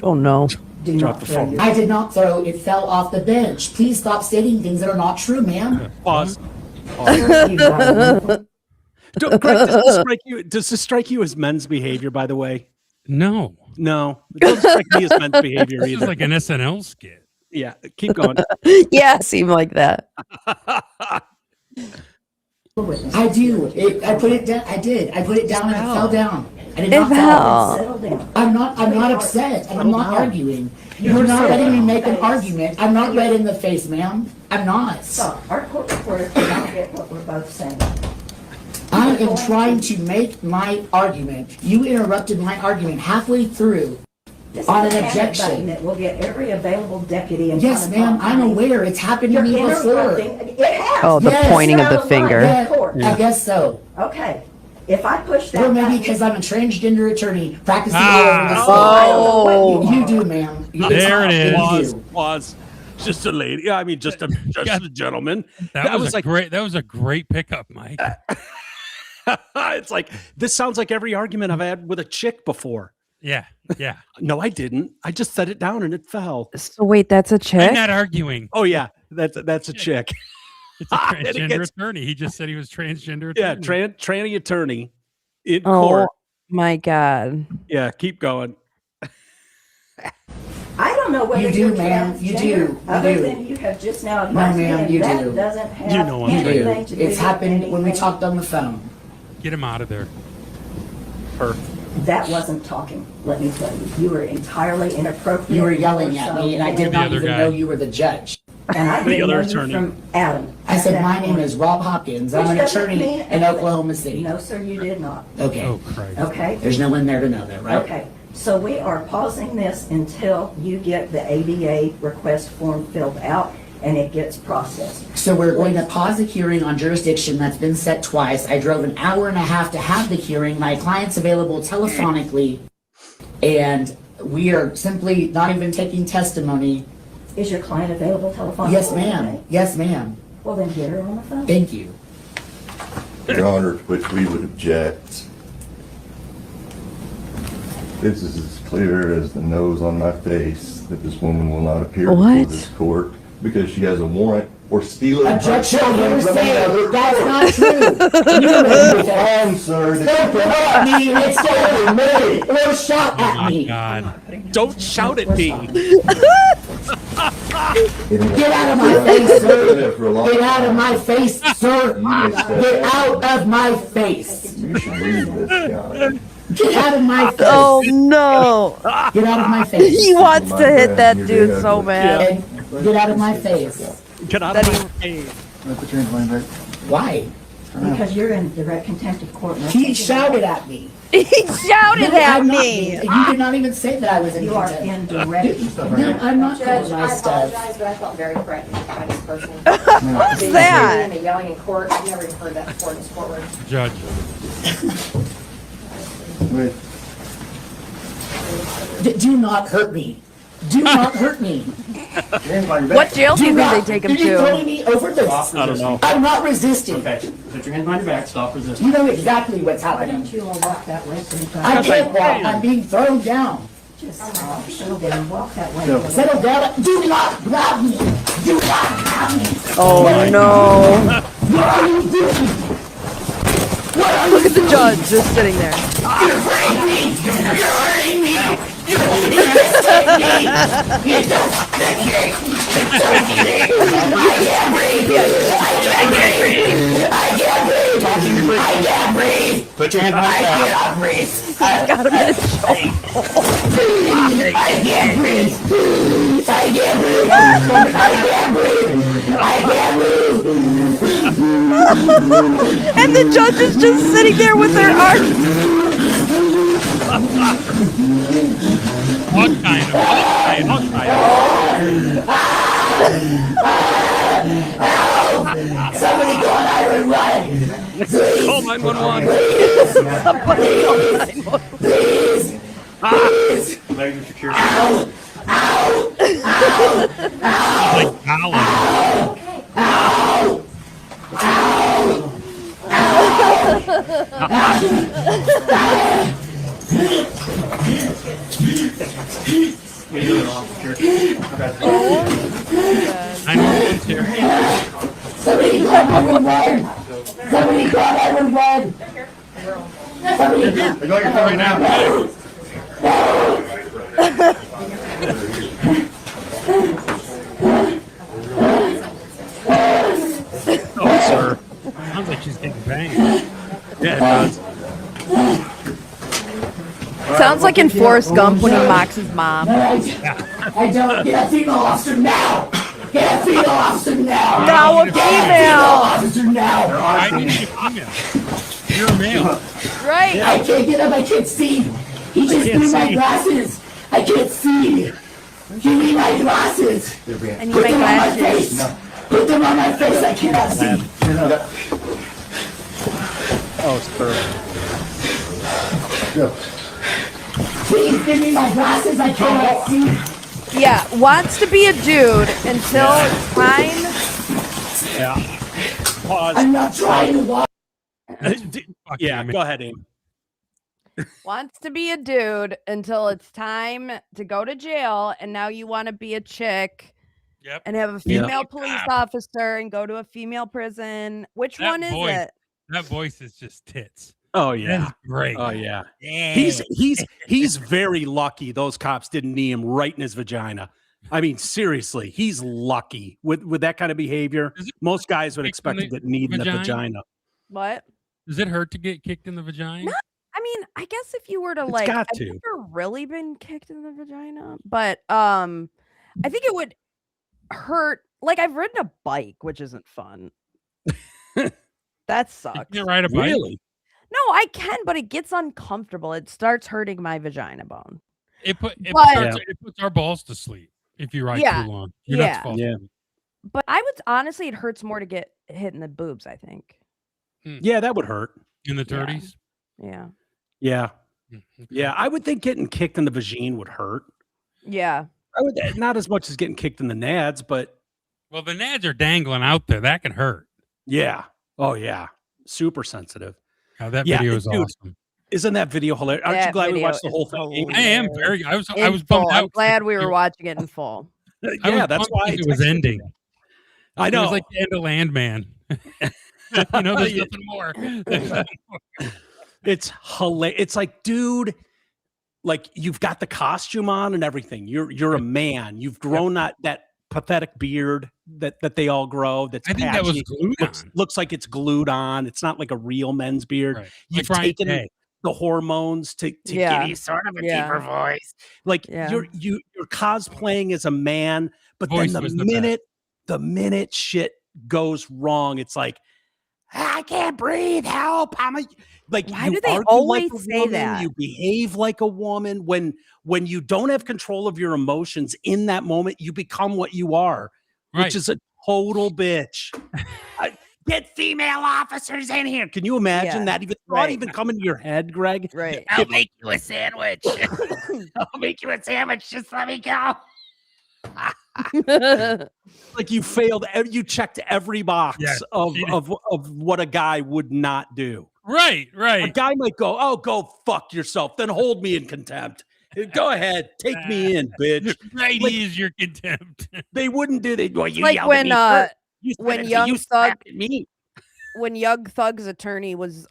Oh no. Do not throw your... I did not throw. It fell off the bench. Please stop stating things that are not true, ma'am. Pause. You got Greg, does this strike you as men's behavior, by the way? No. It doesn't strike me as men's behavior This either. is like an SNL skit. Yeah, keep going. Yeah, seemed like that. witness. I do. I put it down. I did. I put it down and it fell down. I did It not fall. fell. Settle down. I'm not upset, and I'm not arguing. You're not letting me make an argument. I'm not red in the face, ma'am. I'm not. Stop. Our court reporter cannot get what we're both saying. I am trying to make my argument. You interrupted my argument halfway through. This is On a an panic objection. button that will get every available deputy in Yes, front of ma'am, Tom I'm County. aware. It's happened to You're me before. interrupting. It has. Oh, the Yes, pointing of the Out line. finger. Yeah, I guess so. Okay. If I push that Or maybe button- because I'm a transgender attorney practicing Ah. law in the state. I don't know what Oh. you You want. do, ma'am. There it is. You Was just a lady. Yeah, I mean, just a gentleman. That was a great pickup, Mike. It's like this sounds like every argument I've had with a chick before. Yeah, yeah. No, I didn't. I just set it down and it fell. So wait, that's a I'm chick? not arguing. Oh yeah, that's a chick. It's a And it transgender gets- attorney. He just said he was transgender. Yeah, attorney. tranny attorney in Oh court. my God. Yeah, keep going. I don't know whether You do, you're ma'am. You transgender, do. You other do. than you have just now No, advised me, ma'am, and you that do. doesn't have You know I'm You do. anything to do It's with happened when we anything. talked on the phone. Get him out of there. That wasn't talking, let me tell you. You were entirely inappropriate. You were yelling at me, and I did The not other even guy. know you were the judge. And I The didn't other know you attorney. from Adam. I said, At my that name point. is Rob Hopkins. I'm Which an doesn't attorney mean in anything. Oklahoma City. No, sir, you did not. Okay. Oh, Christ. Okay? There's no one there to know that, right? Okay, so we are pausing this until you get the ABA request form filled out and it gets processed. So we're going to pause the hearing on jurisdiction that's been set twice. I drove an hour and a half to have the hearing. My client's available telephonically, and we are simply not even taking testimony. Is your client available telephonically? Yes, ma'am. Yes, ma'am. Well, then get her on the phone. Thank you. Your Honor, to which we would object. This is as clear as the nose on my face that this woman will not appear before What? this court because she has a warrant for stealing her Objection, children from hearsay. another That's court. not true. You It's on, sir. Don't that put at me and you say me or shout Oh at my me. God. Don't shout at me. Get out of my face, sir. For a long Get out of time. my face, sir. You just said Get that. out of my face. You should read this, Your Honor. Get out of my face. Oh no. Get out of my face. He wants to hit that dude so bad. And get out of my face. Get out of my face. Why? Because you're in direct contempt of court. and I'm He taking shouted it. at me. He shouted at I'm not me. being- You did not even say that I was in You are contempt. in direct. No, I'm not Judge, calling I my stuff. apologize, but I felt very threatened by this person. What's The that? screaming and the yelling in court, I've never even heard that before in this courtroom. Judge. Do not hurt me. Do not hurt me. What jail do you think not- they take him You're to? throwing me over the. I don't know. I'm not resisting. Okay, put your hands behind your back, stop resisting. You know exactly what's Why happening. don't you all walk that way I sometime? can't walk. I'm being thrown down. Just settle down, walk that way. Settle down. Do not grab me. Do not grab me. Oh no. What are you doing? Look at the judge just sitting there. You're hurting me. You're hurting me. You're hurting me. You don't take it. I can't breathe. I can't breathe. I can't breathe. Put your hands behind your back. I cannot breathe. Got him in his shoulder. I can't breathe. I can't breathe. I can't breathe. I can't breathe. And the judge is just sitting there with their arms. What kind Somebody go on Iron Run. Call 911. Legs are secure. Like Alan. I know one's here. Somebody go on Iron Run. Somebody go on Iron Run. Somebody go. They're going your phone right now. Oh, sir. Sounds like she's getting sounds like in Forrest Gump when he mocks his mom. No, I don't. Get a female officer now. Get a female officer now. Now a Get female. officer now. I need a female. You're a male. Right. I can't get up. I can't see. He just threw my glasses. I can't see. Give me my glasses. And you Put make them on my glasses. face. Put them on my face. I cannot see. Oh, it's perfect. Please give me my glasses. I cannot see. Yeah, wants to be a dude until it's time. Yeah. Pause. I'm not trying to watch. Yeah, go ahead, Amy. Wants to be a dude until it's time to go to jail, and now you want to be a chick. Yep. And have a female police officer and go to a female prison. Which one is it? That voice is just tits. Oh yeah, That's great. Oh yeah. He's very lucky those cops didn't knee him right in his vagina. I mean, seriously, he's lucky with that kind of behavior. Most guys would expect to get kneed in the vagina. What? Does it hurt to get kicked in the vagina? No, I mean, I guess if you were to It's got I've to. never really been kicked in the vagina, but I think it would hurt. Like I've ridden a bike, which isn't fun. That sucks. You can't ride a bike? Really? No, I can, but it gets uncomfortable. It starts hurting my vagina bone. It puts our balls to sleep if you ride Yeah, too long. You're not supposed to. But I would honestly, it hurts more to get hit in the boobs, I think. Yeah, that would hurt. In the 30s? Yeah. Yeah. Yeah, I would think getting kicked in the vagine would hurt. Yeah. I would not as much as getting kicked in the nads, but Well, the nads are dangling out there. That can hurt. yeah. Oh yeah. Super sensitive. Oh, that Yeah, video is dude, awesome. Isn't that video hilarious? Aren't you That glad we video watched the is whole thing? I am very. I was In bummed full. out. I'm glad we were watching it in full. I was Yeah, that's bummed why it was ending. I know. It was like the end of Landman. There's nothing more. There's nothing more. It's hilarious. It's like, dude, like you've got the costume on and everything. You're a man. You've grown that pathetic beard that they all grow. That's I think that was patchy. glued on. Looks like it's glued on. It's not like a real men's beard. Right. You've Like Brian taken Day. the hormones to Yeah. give you sort of a Yeah. deeper voice. Like Yeah. you're cosplaying as a man, but Voice then was the minute shit goes wrong, it's like, I can't breathe. Help! Like, Why you do they argue always like a say woman, that? You behave like a woman. When you don't have control of your emotions in that moment, you become what you are, Right. which is a total bitch. Get female officers in here. Can you imagine Yeah. that even Right. even coming to your head, Greg? Right. I'll make you a sandwich. I'll make you a sandwich. Just let me go. Like you failed. You checked every box Yes, of she did. of what a guy would not do. Right. A guy might go, "Oh, go fuck yourself." Then hold me in contempt. Go ahead, take me in, bitch. Right Like- is your contempt. They wouldn't do that. Well, you Like yelled at when me first. You said when it, so Young you Thug slapped at me. when Young Thug's attorney was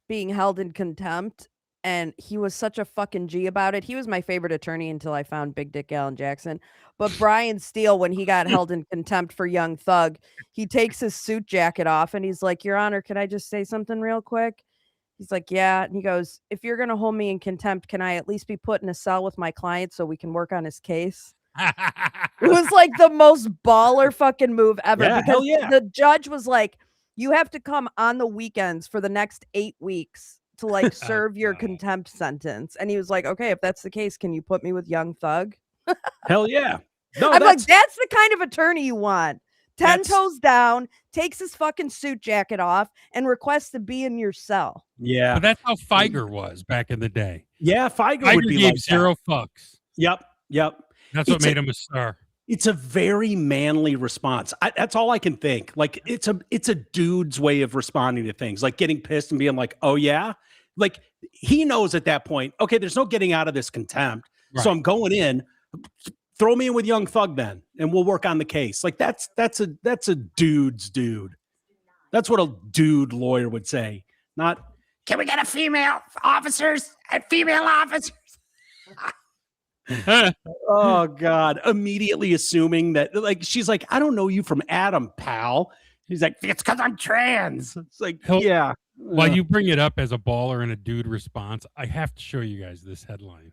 being held in contempt, and he was such a fucking G about it. He was my favorite attorney until I found Big Dick Alan Jackson. But Brian Steele, when he got held in contempt for Young Thug, he takes his suit jacket off and he's like, "Your Honor, can I just say something real quick?" He's like, "Yeah." And he goes, "If you're gonna hold me in contempt, can I at least be put in a cell with my client so we can work on his case?" It was like the most baller fucking move ever. Yeah, because hell yeah. the judge was like, "You have to come on the weekends for the next 8 weeks to like serve your contempt sentence." And he was like, "Okay, if that's the case, can you put me with Young Thug?" Hell yeah. No, I'm like, that's the kind of attorney you want. 10 That's- toes down, takes his fucking suit jacket off, and requests to be in your cell. yeah, But that's how Figer was back in the day. yeah. Figer Figer would be gave like zero that. fucks. Yep. That's what It's made him a star. It's a very manly response. That's all I can think. Like it's a dude's way of responding to things, like getting pissed and being like, "Oh yeah," like he knows at that point. Okay, there's no getting out of this contempt, Right. so I'm going in. Throw me in with Young Thug then, and we'll work on the case. Like that's a dude's dude. That's what a dude lawyer would say. Not, can we get a female officers and female officers? Oh God! Immediately assuming that, like, she's like, "I don't know you from Adam, pal." He's like, "It's because I'm trans." It's like, He'll- yeah, While you bring it up as a baller and a dude response, I have to show you guys this headline.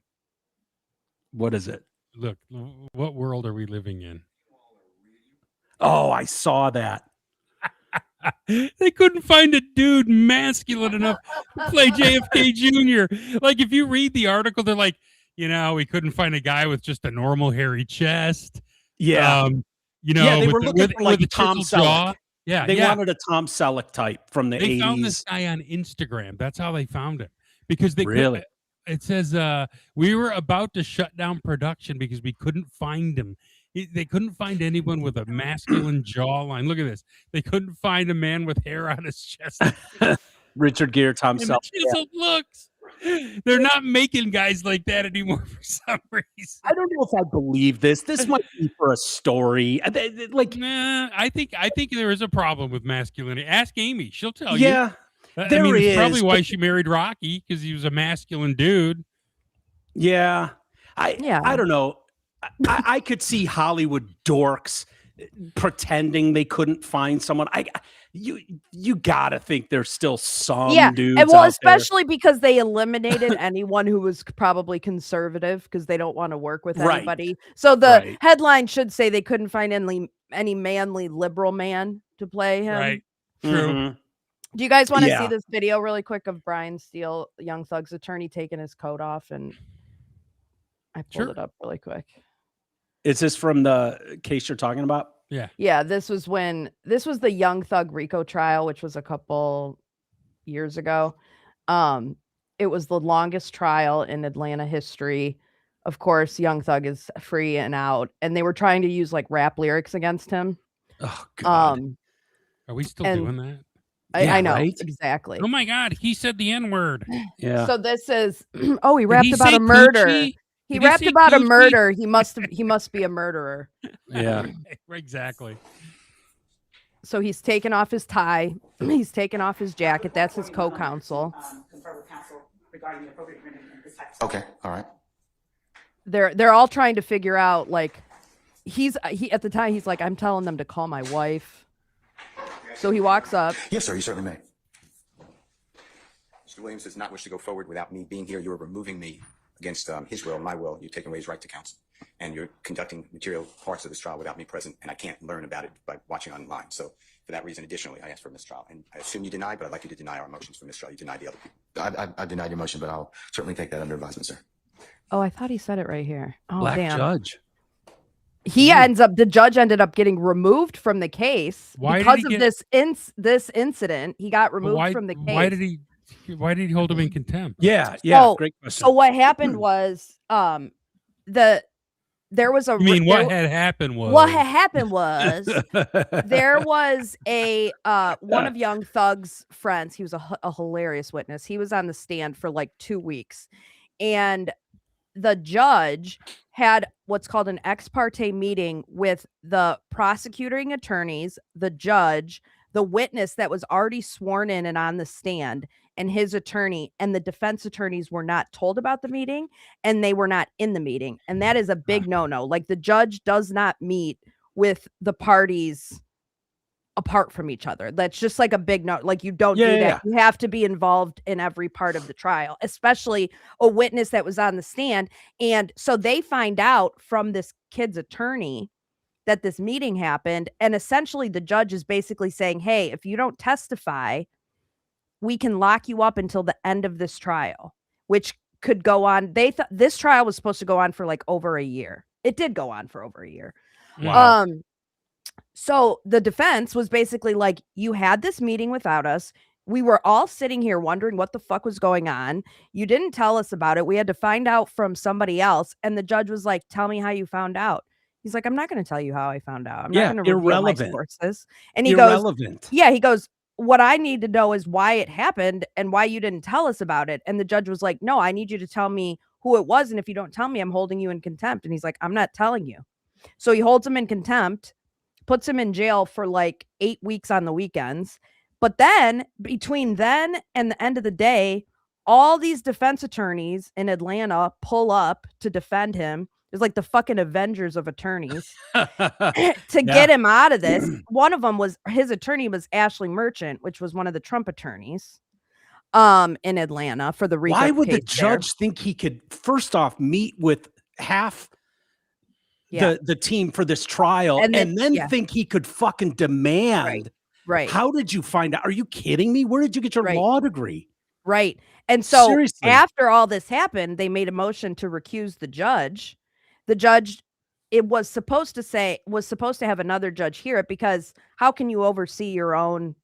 What is it? Look, what world are we living in? Oh, I saw that. They couldn't find a dude masculine enough to play JFK Jr. Like, if you read the article, they're like, we couldn't find a guy with just a normal hairy chest. Yeah. They were looking for like Tom Selleck. Jaw. Yeah, they wanted a Tom Selleck type from the 80s. They found this guy on Instagram. That's how they found him. Because they really. It says we were about to shut down production because we couldn't find him. They couldn't find anyone with a masculine jawline. Look at this. They couldn't find a man with hair on his chest. Richard Gere, Tom Selleck. Chiseled looks. They're not making guys like that anymore for some reason. I don't know if I believe this. This might be for a story. I think there is a problem with masculinity. Ask Amy; she'll tell you. Yeah, there is. Probably why she married Rocky, because he was a masculine dude. Yeah, I don't know. I could see Hollywood dorks pretending they couldn't find someone. You gotta think there's still some dudes. And especially because they eliminated anyone who was probably conservative because they don't want to work with anybody. So the headline should say they couldn't find any manly liberal man to play him. Right. True. Mm-hmm. Do you guys want to see this video really quick of Brian Steele, Young Thug's attorney, taking his coat off? And I pulled it up really quick. Is this from the case you're talking about? Yeah. This was the Young Thug RICO trial, which was a couple years ago. It was the longest trial in Atlanta history. Of course, Young Thug is free and out, and they were trying to use like rap lyrics against him. Oh God. Are we still doing that? I know, exactly. Oh my God, he said the N-word. Yeah. So this is he rapped about a murder. Coochie? He rapped about a murder. He must be a murderer. Yeah. Exactly. So he's taken off his tie. He's taken off his jacket. That's his co-counsel. Okay. All right. They're all trying to figure out, like, he at the time he's like, I'm telling them to call my wife. So he walks up. Yes, sir. You certainly may. Mr. Williams does not wish to go forward without me being here. You are removing me against his will, my will. You're taking away his right to counsel, and you're conducting material parts of this trial without me present, and I can't learn about it by watching online. So for that reason, additionally, I asked for a mistrial, and I assume you deny, but I'd like you to deny our motions for mistrial. You deny the other people. I denied your motion, but I'll certainly take that under advisement, sir. Oh, I thought he said it right here. Oh, Black damn. judge. The judge ended up getting removed from the case because of this incident. He got removed from the case. Why did he hold him in contempt? Yeah, great question. So what happened was there was a what had happened was there was a one of Young Thug's friends. He was a hilarious witness. He was on the stand for like 2 weeks, and the judge had what's called an ex parte meeting with the prosecuting attorneys, the judge, the witness that was already sworn in and on the stand, and his attorney, and the defense attorneys were not told about the meeting, and they were not in the meeting. And that is a big no-no. Like, the judge does not meet with the parties apart from each other. That's just like a big no. Like, you don't do that. Yeah. You have to be involved in every part of the trial, especially a witness that was on the stand. And so they find out from this kid's attorney that this meeting happened. And essentially the judge is basically saying, hey, if you don't testify, we can lock you up until the end of this trial, which could go on. They thought this trial was supposed to go on for like over a year. It did go on for over a year. Wow. So the defense was basically like, you had this meeting without us. We were all sitting here wondering what the fuck was going on. You didn't tell us about it. We had to find out from somebody else. And the judge was like, tell me how you found out. He's like, I'm not going to tell you how I found out. I'm not going to reveal my sources. And he goes, what I need to know is why it happened and why you didn't tell us about it. And the judge was like, no, I need you to tell me who it was. And if you don't tell me, I'm holding you in contempt. And he's like, I'm not telling you. So he holds him in contempt, puts him in jail for like 8 weeks on the weekends. But then between then and the end of the day, all these defense attorneys in Atlanta pull up to defend him. There's like the fucking Avengers of attorneys to get him out of this. One of them was his attorney was Ashley Merchant, which was one of the Trump attorneys. in Atlanta for the RICO Why would the case there. judge think he could first off meet with half the team for this trial and then think he could fucking demand? Right. How did you find out? Are you kidding me? Where did you get your law degree? Right. And so Seriously. after all this happened, they made a motion to recuse the judge. The judge, it was supposed to have another judge hear it, because how can you oversee your own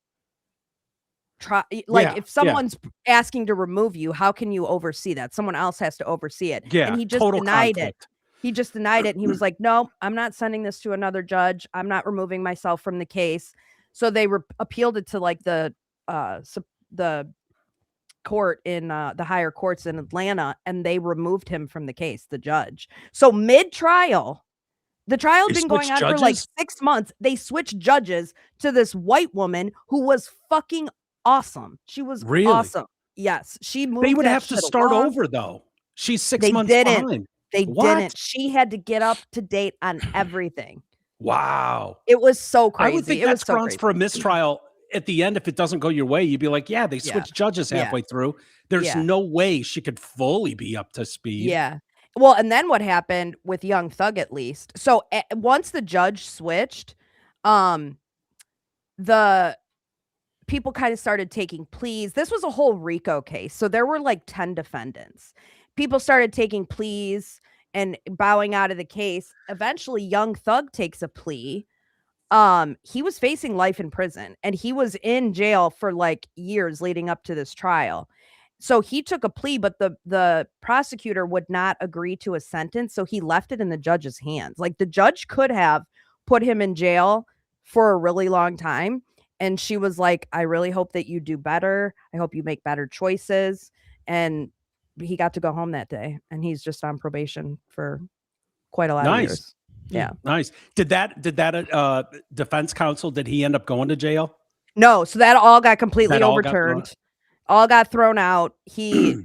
trial? Like if someone's asking to remove you, how can you oversee that? Someone else has to oversee it. Yeah, and he just total denied conflict. it. He just denied it. And he was like, no, I'm not sending this to another judge. I'm not removing myself from the case. So they appealed it to like the court in the higher courts in Atlanta, and they removed him from the case, the judge. So mid-trial, the trial had been going on for like 6 months. They switched judges to this white woman who was fucking awesome. She was awesome. Yes. She moved. They would that have to shit start along. over though. She's 6 months behind. They What? didn't. She had to get up to date on everything. Wow. It was so crazy. I would think it that's was so grounds crazy. for a mistrial at the end. If it doesn't go your way, you'd be like, yeah, they switched judges halfway through. There's no way she could fully be up to speed. Yeah. Well, and then what happened with Young Thug, at least. So once the judge switched, the people kind of started taking pleas. This was a whole RICO case. So there were like 10 defendants. People started taking pleas and bowing out of the case. Eventually, Young Thug takes a plea. He was facing life in prison, and he was in jail for like years leading up to this trial. So he took a plea, but the prosecutor would not agree to a sentence. So he left it in the judge's hands. Like the judge could have put him in jail for a really long time. And she was like, I really hope that you do better. I hope you make better choices. And he got to go home that day, and he's just on probation for quite a lot of years. Yeah. Nice. Did that defense counsel, did he end up going to jail? No. So that all got completely That all got overturned. All got thrown out. He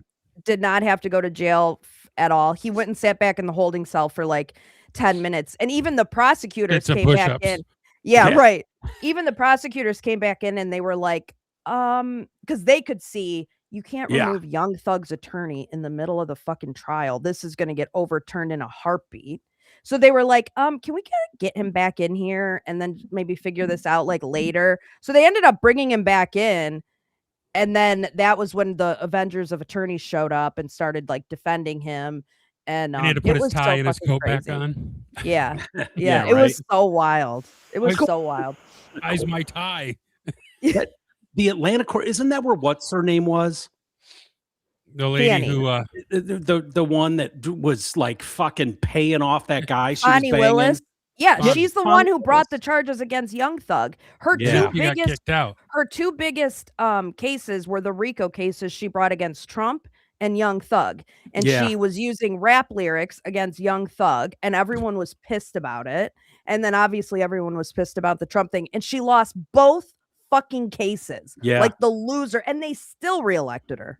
did not have to go to jail at all. He went and sat back in the holding cell for like 10 minutes. And even the prosecutors came back in. Yeah, right. Even the prosecutors came back in, and they were like, because they could see you can't remove Young Thug's attorney in the middle of the fucking trial. This is going to get overturned in a heartbeat. So they were like, can we get him back in here and then maybe figure this out like later? So they ended up bringing him back in. And then that was when the Avengers of Attorneys showed up and started like defending him. And he had to put his tie and his coat back on. Yeah. Yeah. It was so wild. It was so wild. Tie's my tie. The Atlanta court, isn't that where what's her name was? The lady Danny. who the one that was like fucking paying off that guy. She Bonnie was banging. Willis. Yeah, Bonnie- she's the one who brought the charges against Young Thug. Her Yeah. two he got biggest kicked out. her two biggest cases were the RICO cases she brought against Trump and Young Thug. And she was using rap lyrics against Young Thug, and everyone was pissed about it. And then obviously everyone was pissed about the Trump thing, and she lost both fucking cases. Yeah. Like the loser, and they still reelected her.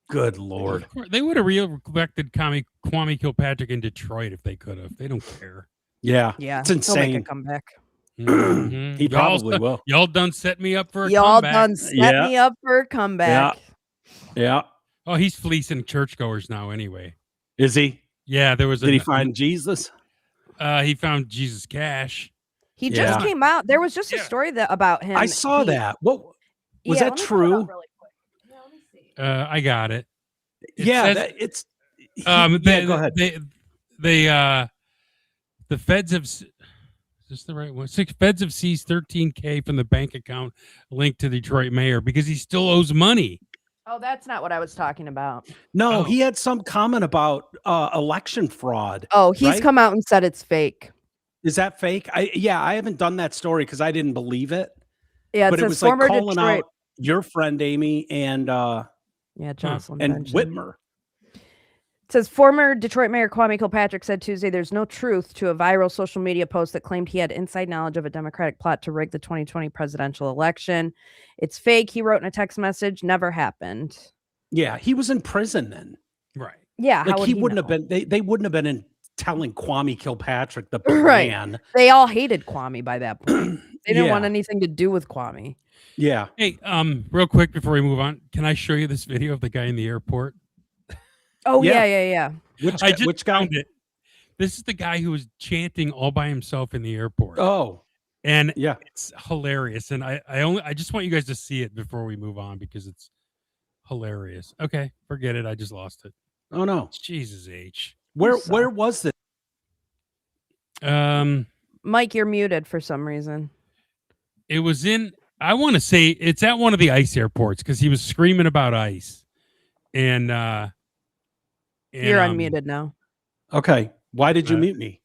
Good Lord. They would have re-elected Kwame Kilpatrick in Detroit if they could have. They don't care. Yeah. Yeah. It's He'll make a insane. comeback. Mhm. He probably will. Y'all done set me up for a Y'all comeback. done set Yeah. me up for a comeback. Yeah. Oh, he's fleecing churchgoers now anyway. Is he? Yeah, there was Did he find Jesus? he found Jesus Cash. He just Yeah. came out. There was just a story about him. I saw that. What was Yeah, that let me pull it up true? really quick. Yeah, let me see. I got it. It Yeah, says- it's go ahead. The feds have. Is this the right one? Feds have seized $13K from the bank account linked to the Detroit mayor because he still owes money. Oh, that's not what I was talking about. No, Oh. he had some comment about election fraud. Oh, he's right? come out and said it's fake. Is that fake? I haven't done that story because I didn't believe it. Yeah, it But it says was like former calling Detroit. out your friend Amy and Jocelyn Benjamin. Whitmer. It says former Detroit Mayor Kwame Kilpatrick said Tuesday there's no truth to a viral social media post that claimed he had inside knowledge of a Democratic plot to rig the 2020 presidential election. It's fake. He wrote in a text message, never happened. Yeah, he was in prison then. Right. Yeah, Like how would he wouldn't know? have been. They wouldn't have been in telling Kwame Kilpatrick the Right. plan. They all hated Kwame by that point. They didn't want Yeah. anything to do with Kwame. Yeah. Hey, real quick before we move on, can I show you this video of the guy in the airport? Oh Yeah. yeah. Which guy? Found it. This is the guy who was chanting all by himself in the airport. Oh, And yeah. it's hilarious. And I just want you guys to see it before we move on because it's hilarious. Okay, forget it. I just lost it. Oh no. Jesus H. Where was this? Mike, you're muted for some reason. It was in, I want to say it's at one of the ICE airports because he was screaming about ICE. And You're unmuted now. Okay. Why did you mute me?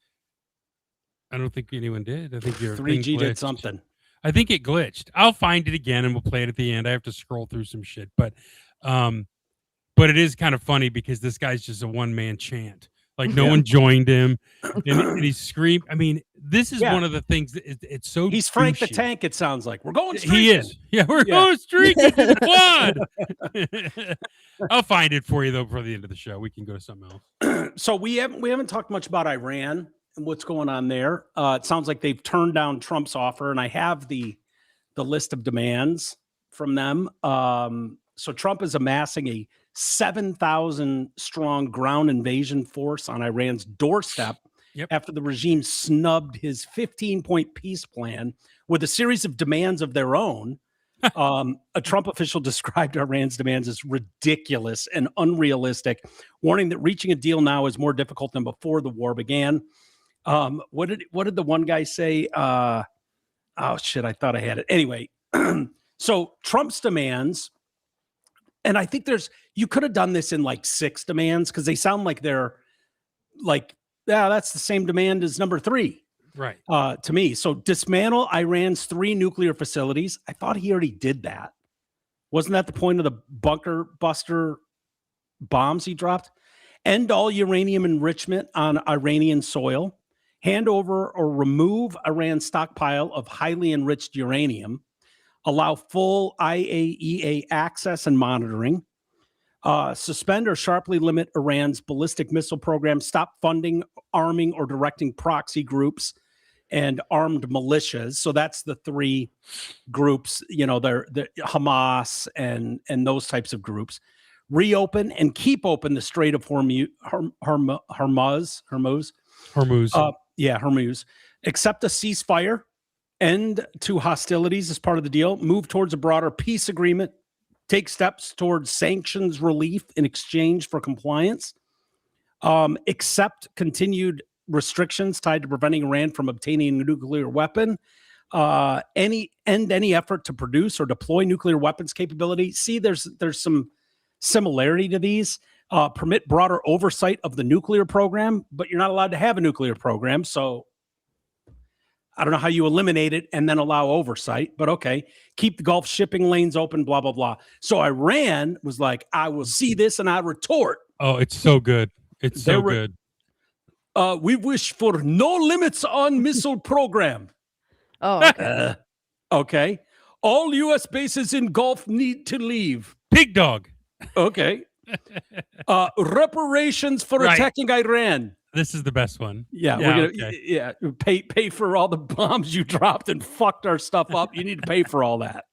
I don't think anyone did. I think your 3G thing did glitched. something. I think it glitched. I'll find it again and we'll play it at the end. I have to scroll through some shit, but it is kind of funny because this guy's just a one-man chant. Like no one joined him, and he screamed. I mean, this is one of the things that it's so. He's Frank the douchey. Tank. It sounds like we're going streaking. He is. Yeah, we're going streaking to the quad. I'll find it for you though before the end of the show. We can go to something else. So we haven't talked much about Iran and what's going on there. It sounds like they've turned down Trump's offer, and I have the list of demands from them. So Trump is amassing a 7,000 strong ground invasion force on Iran's doorstep after the regime snubbed his 15-point peace plan with a series of demands of their own. A Trump official described Iran's demands as ridiculous and unrealistic, warning that reaching a deal now is more difficult than before the war began. What did the one guy say? Oh shit, I thought I had it. Anyway, so Trump's demands, and I think you could have done this in like 6 demands because they sound like they're like, yeah, that's the same demand as number 3. Right. To me. So dismantle Iran's 3 nuclear facilities. I thought he already did that. Wasn't that the point of the bunker buster bombs he dropped? End all uranium enrichment on Iranian soil. Hand over or remove Iran's stockpile of highly enriched uranium. Allow full IAEA access and monitoring. Suspend or sharply limit Iran's ballistic missile program. Stop funding, arming, or directing proxy groups and armed militias. So that's the 3 groups, they're Hamas and those types of groups. Reopen and keep open the Strait of Hormuz. Hormuz. Accept a ceasefire. End to hostilities as part of the deal. Move towards a broader peace agreement. Take steps towards sanctions relief in exchange for compliance. Accept continued restrictions tied to preventing Iran from obtaining a nuclear weapon. End any effort to produce or deploy nuclear weapons capability. See, there's some similarity to these. Permit broader oversight of the nuclear program, but you're not allowed to have a nuclear program. So I don't know how you eliminate it and then allow oversight, but okay. Keep the Gulf shipping lanes open, blah, blah, blah. So Iran was like, I will see this and I retort. Oh, it's so good. It's so good. We wish for no limits on missile program. Oh, okay. Okay. All U.S. bases in Gulf need to leave. Pig dog. Okay. Reparations for attacking Iran. This is the best one. Yeah, we're gonna pay for all the bombs you dropped and fucked our stuff up. You need to pay for all that.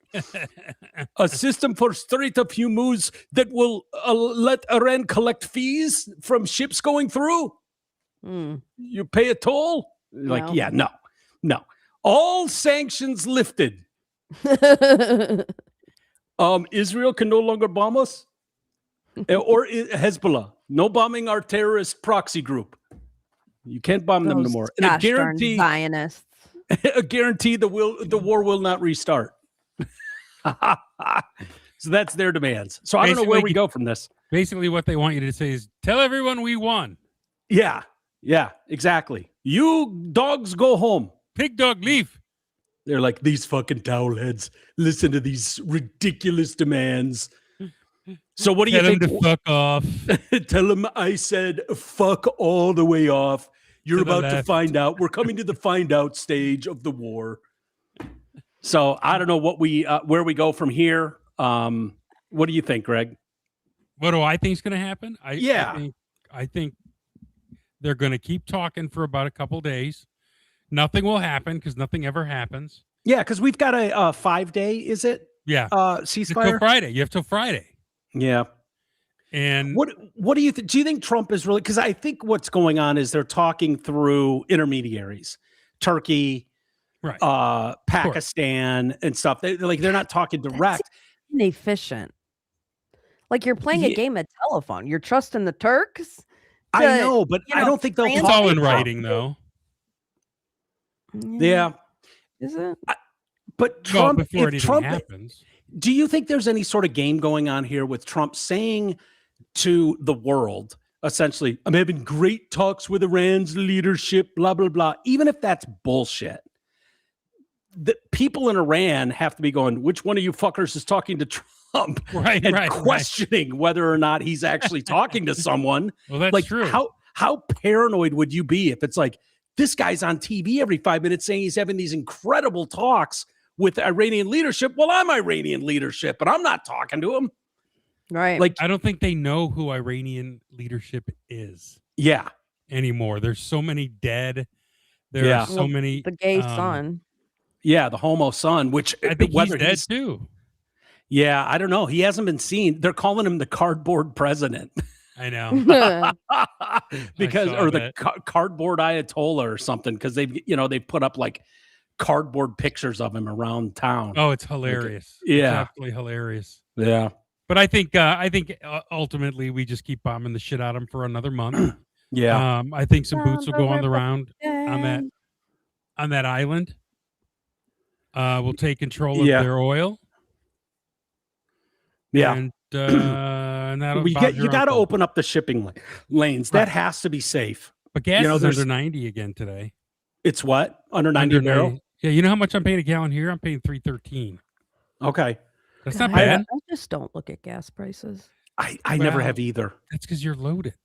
A system for Strait of Hormuz that will let Iran collect fees from ships going through. You pay a toll? Like, no. All sanctions lifted. Israel can no longer bomb us, or Hezbollah. No bombing our terrorist proxy group. You can't bomb them no more. And a guarantee, Zionists. a guarantee the war will not restart. So that's their demands. So I don't know where we go from this. Basically, what they want you to say is, tell everyone we won. Yeah, exactly. You dogs go home. Pig dog leave. They're like, these fucking towel heads. Listen to these ridiculous demands. So what do you think? Tell them to fuck off. Tell them I said fuck all the way off. You're about to find out. We're coming to the find out stage of the war. So I don't know what where we go from here. What do you think, Greg? What do I think is going to happen? I think they're going to keep talking for about a couple days. Nothing will happen because nothing ever happens. Yeah, because we've got a 5-day, is it? Yeah. Ceasefire? Till Friday. You have till Friday. Yeah. And what do you think? Do you think Trump is really, because I think what's going on is they're talking through intermediaries, Turkey, right, Pakistan and stuff. They're not talking direct. That's inefficient. Like you're playing a game of telephone. You're trusting the Turks. I know, but I don't think they'll it's all in writing though. Yeah. Is it? But Trump, before if anything Trump happens. Do you think there's any sort of game going on here with Trump saying to the world, essentially, I'm having great talks with Iran's leadership, blah, blah, blah, even if that's bullshit? The people in Iran have to be going, which one of you fuckers is talking to Trump? Right, and right, questioning whether or not he's actually talking to someone. Well, that's like, true. How paranoid would you be if it's like, this guy's on TV every 5 minutes saying he's having these incredible talks with Iranian leadership? Well, I'm Iranian leadership, but I'm not talking to him. Right. Like, I don't think they know who Iranian leadership is. Yeah. Anymore. There's so many dead. There are so many. The gay son. Yeah, the homo son, which I think he's dead too. Yeah, I don't know. He hasn't been seen. They're calling him the cardboard president. I know. Because or the cardboard Ayatollah or something, because they've put up like cardboard pictures of him around town. Oh, it's hilarious. Yeah. It's absolutely hilarious. Yeah. But I think ultimately we just keep bombing the shit out of him for another month. Yeah. I think some boots will go on the round on that island. We'll take control of their oil. Yeah. And that'll you got to open up the shipping lanes. That has to be safe. But gas is under 90 again today. It's what? Under 90 barrel? Yeah, you know how much I'm paying a gallon here? I'm paying $3.13. Okay. That's not bad. I just don't look at gas prices. I never have either. That's because you're loaded.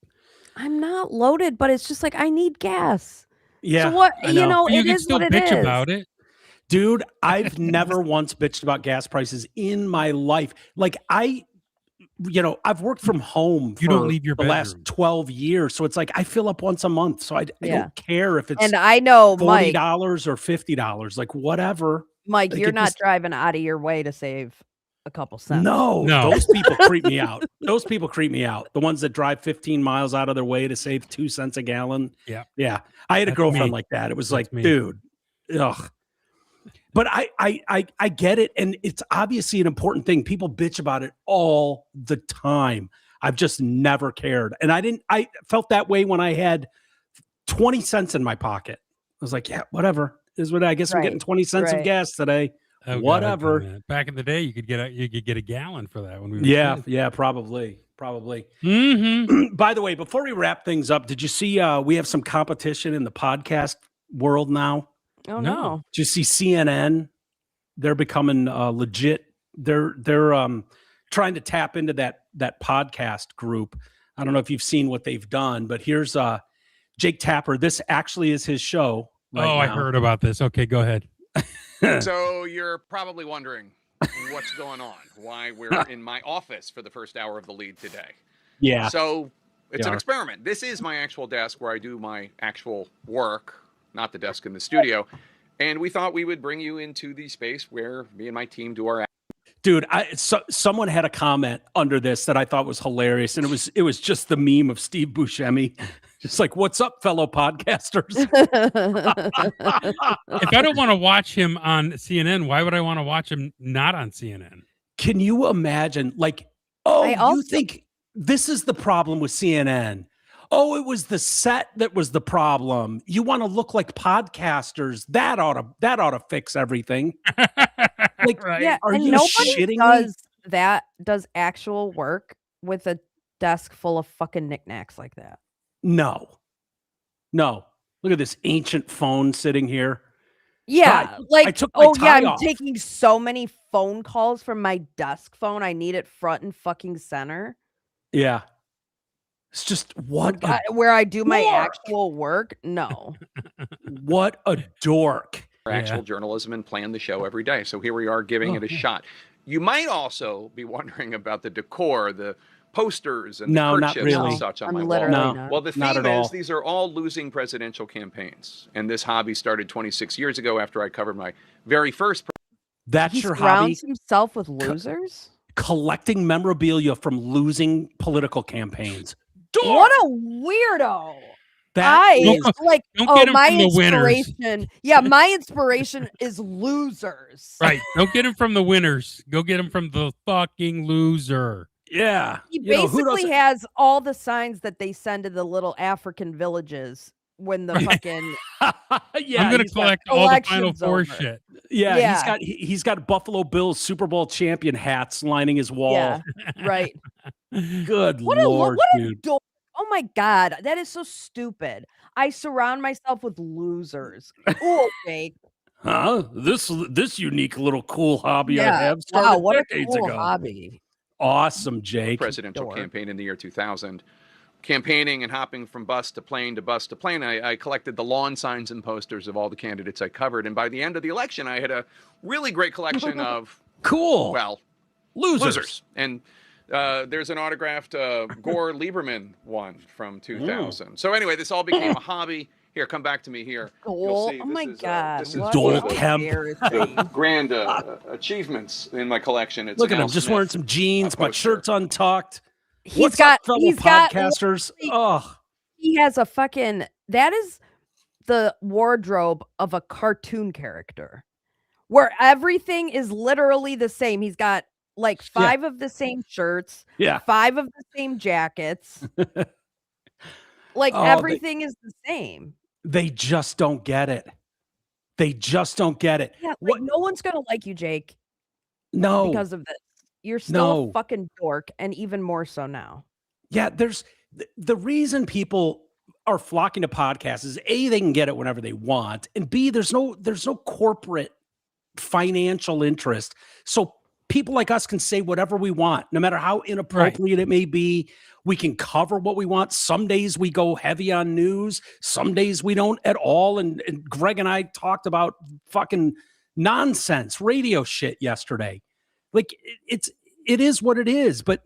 I'm not loaded, but it's just like I need gas. Yeah. So what you it can is still what it bitch is. about it. Dude, I've never once bitched about gas prices in my life. Like I've worked from home You for don't leave your the last bedroom. 12 years. So it's like I fill up once a month. So I don't care if it's And I know, Mike, $40 or $50, like whatever. Mike, Like, you're it not just- driving out of your way to save a couple cents. No, No. those people creep me out. Those people creep me out. The ones that drive 15 miles out of their way to save 2 cents a gallon. Yeah. Yeah. I had a That's girlfriend me. like that. It was That's like, me. dude, ugh. But I get it. And it's obviously an important thing. People bitch about it all the time. I've just never cared. And I felt that way when I had 20 cents in my pocket. I was like, yeah, whatever. Is what I guess I'm getting 20 cents of gas today. Oh, God, whatever. I've done that. Back in the day, you could get a gallon for that when we were kids. Yeah, probably. Mm-hmm. By the way, before we wrap things up, did you see we have some competition in the podcast world now? Oh no. Did you see CNN? They're becoming legit. They're trying to tap into that podcast group. I don't know if you've seen what they've done, but here's Jake Tapper. This actually is his show. Right I now. heard about this. Okay, go ahead. So you're probably wondering what's going on, why we're in my office for the first hour of the lead today. Yeah. So it's an Yeah. experiment. This is my actual desk where I do my actual work, not the desk in the studio. And we thought we would bring you into the space where me and my team do our. Dude, someone had a comment under this that I thought was hilarious, and it was just the meme of Steve Buscemi, just like, "What's up, fellow podcasters?" If I don't want to watch him on CNN, why would I want to watch him not on CNN? Can you imagine? Like, you think this is the problem with CNN? Oh, it was the set that was the problem. You want to look like podcasters? That ought to fix everything. Like, Yeah, are and you nobody shitting me? does actual work with a desk full of fucking knickknacks like that. No. Look at this ancient phone sitting here. Yeah, God, like I took my tie I'm off. taking so many phone calls from my desk phone. I need it front and fucking center. Yeah. It's just what Where I do my dork. actual work. No. What a dork. Actual journalism and plan the show every day. So here we are giving it a shot. You might also be wondering about the decor, the posters and No, the not chips really. and such on my literally wall. not. Well, the Not theme at all. is these are all losing presidential campaigns. And this hobby started 26 years ago after I covered my very first. That's He your hobby? surrounds himself with losers. Collecting memorabilia from losing political campaigns. What a weirdo! That is- don't get him my from the winners. inspiration. Yeah, my inspiration is losers. Right. Don't get him from the winners. Go get him from the fucking loser. Yeah. He You know, who basically doesn't- has all the signs that they send to the little African villages when the fucking Yeah, I'm gonna he's got- collect all the Final election's Four over. shit. Yeah, he's got Buffalo Bills Super Bowl champion hats lining his wall. Yeah, right. Good What lord, a dude. dork. Oh my god, that is so stupid. I surround myself with losers. Ooh, Jake. Huh? This unique little cool hobby I Yeah. have started Wow, what a decades cool ago. hobby. Awesome, Jake. Presidential campaign in the year 2000. Campaigning and hopping from bus to plane to bus to plane, I collected the lawn signs and posters of all the candidates I covered. And by the end of the election, I had a really great collection of cool, well, losers. And there's an autographed Gore Lieberman one from 2000. So anyway, this all became a hobby. Here, come back to me here. Cool. See, Oh my this is, god. this is what Dole one of the- Kemp. the grand achievements in my collection. It's Look an at him, Al just Smith wearing some jeans, my poster. shirt's untucked. He's What's got up, fellow he's got podcasters? literally- Oh, He has a fucking that is the wardrobe of a cartoon character where everything is literally the same. He's got like 5 of the same shirts, yeah. 5 of the same jackets. Like Oh, everything is the same. They just don't get it. They just don't get it. Yeah, What? like no one's gonna like you, Jake, No. because of this. You're still No. a fucking dork, and even more so now. Yeah, there's the reason people are flocking to podcasts is A, they can get it whenever they want, and B, there's no corporate financial interest. So people like us can say whatever we want, no matter how inappropriate it may be. We can cover what we want. Some days we go heavy on news, some days we don't at all. And Greg and I talked about fucking nonsense radio shit yesterday. Like it is what it is, but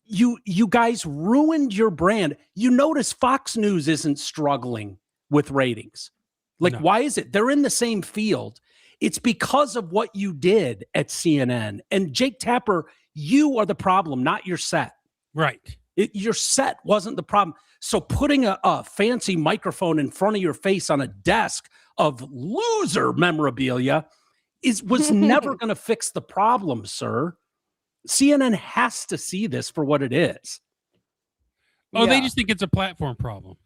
you guys ruined your brand. You notice Fox News isn't struggling with ratings. Like, No. why is it? They're in the same field. It's because of what you did at CNN. And Jake Tapper, you are the problem, not your set. Right. Your set wasn't the problem. So putting a fancy microphone in front of your face on a desk of loser memorabilia was never going to fix the problem, sir. CNN has to see this for what it is. Oh, they Yeah. just think it's a platform problem.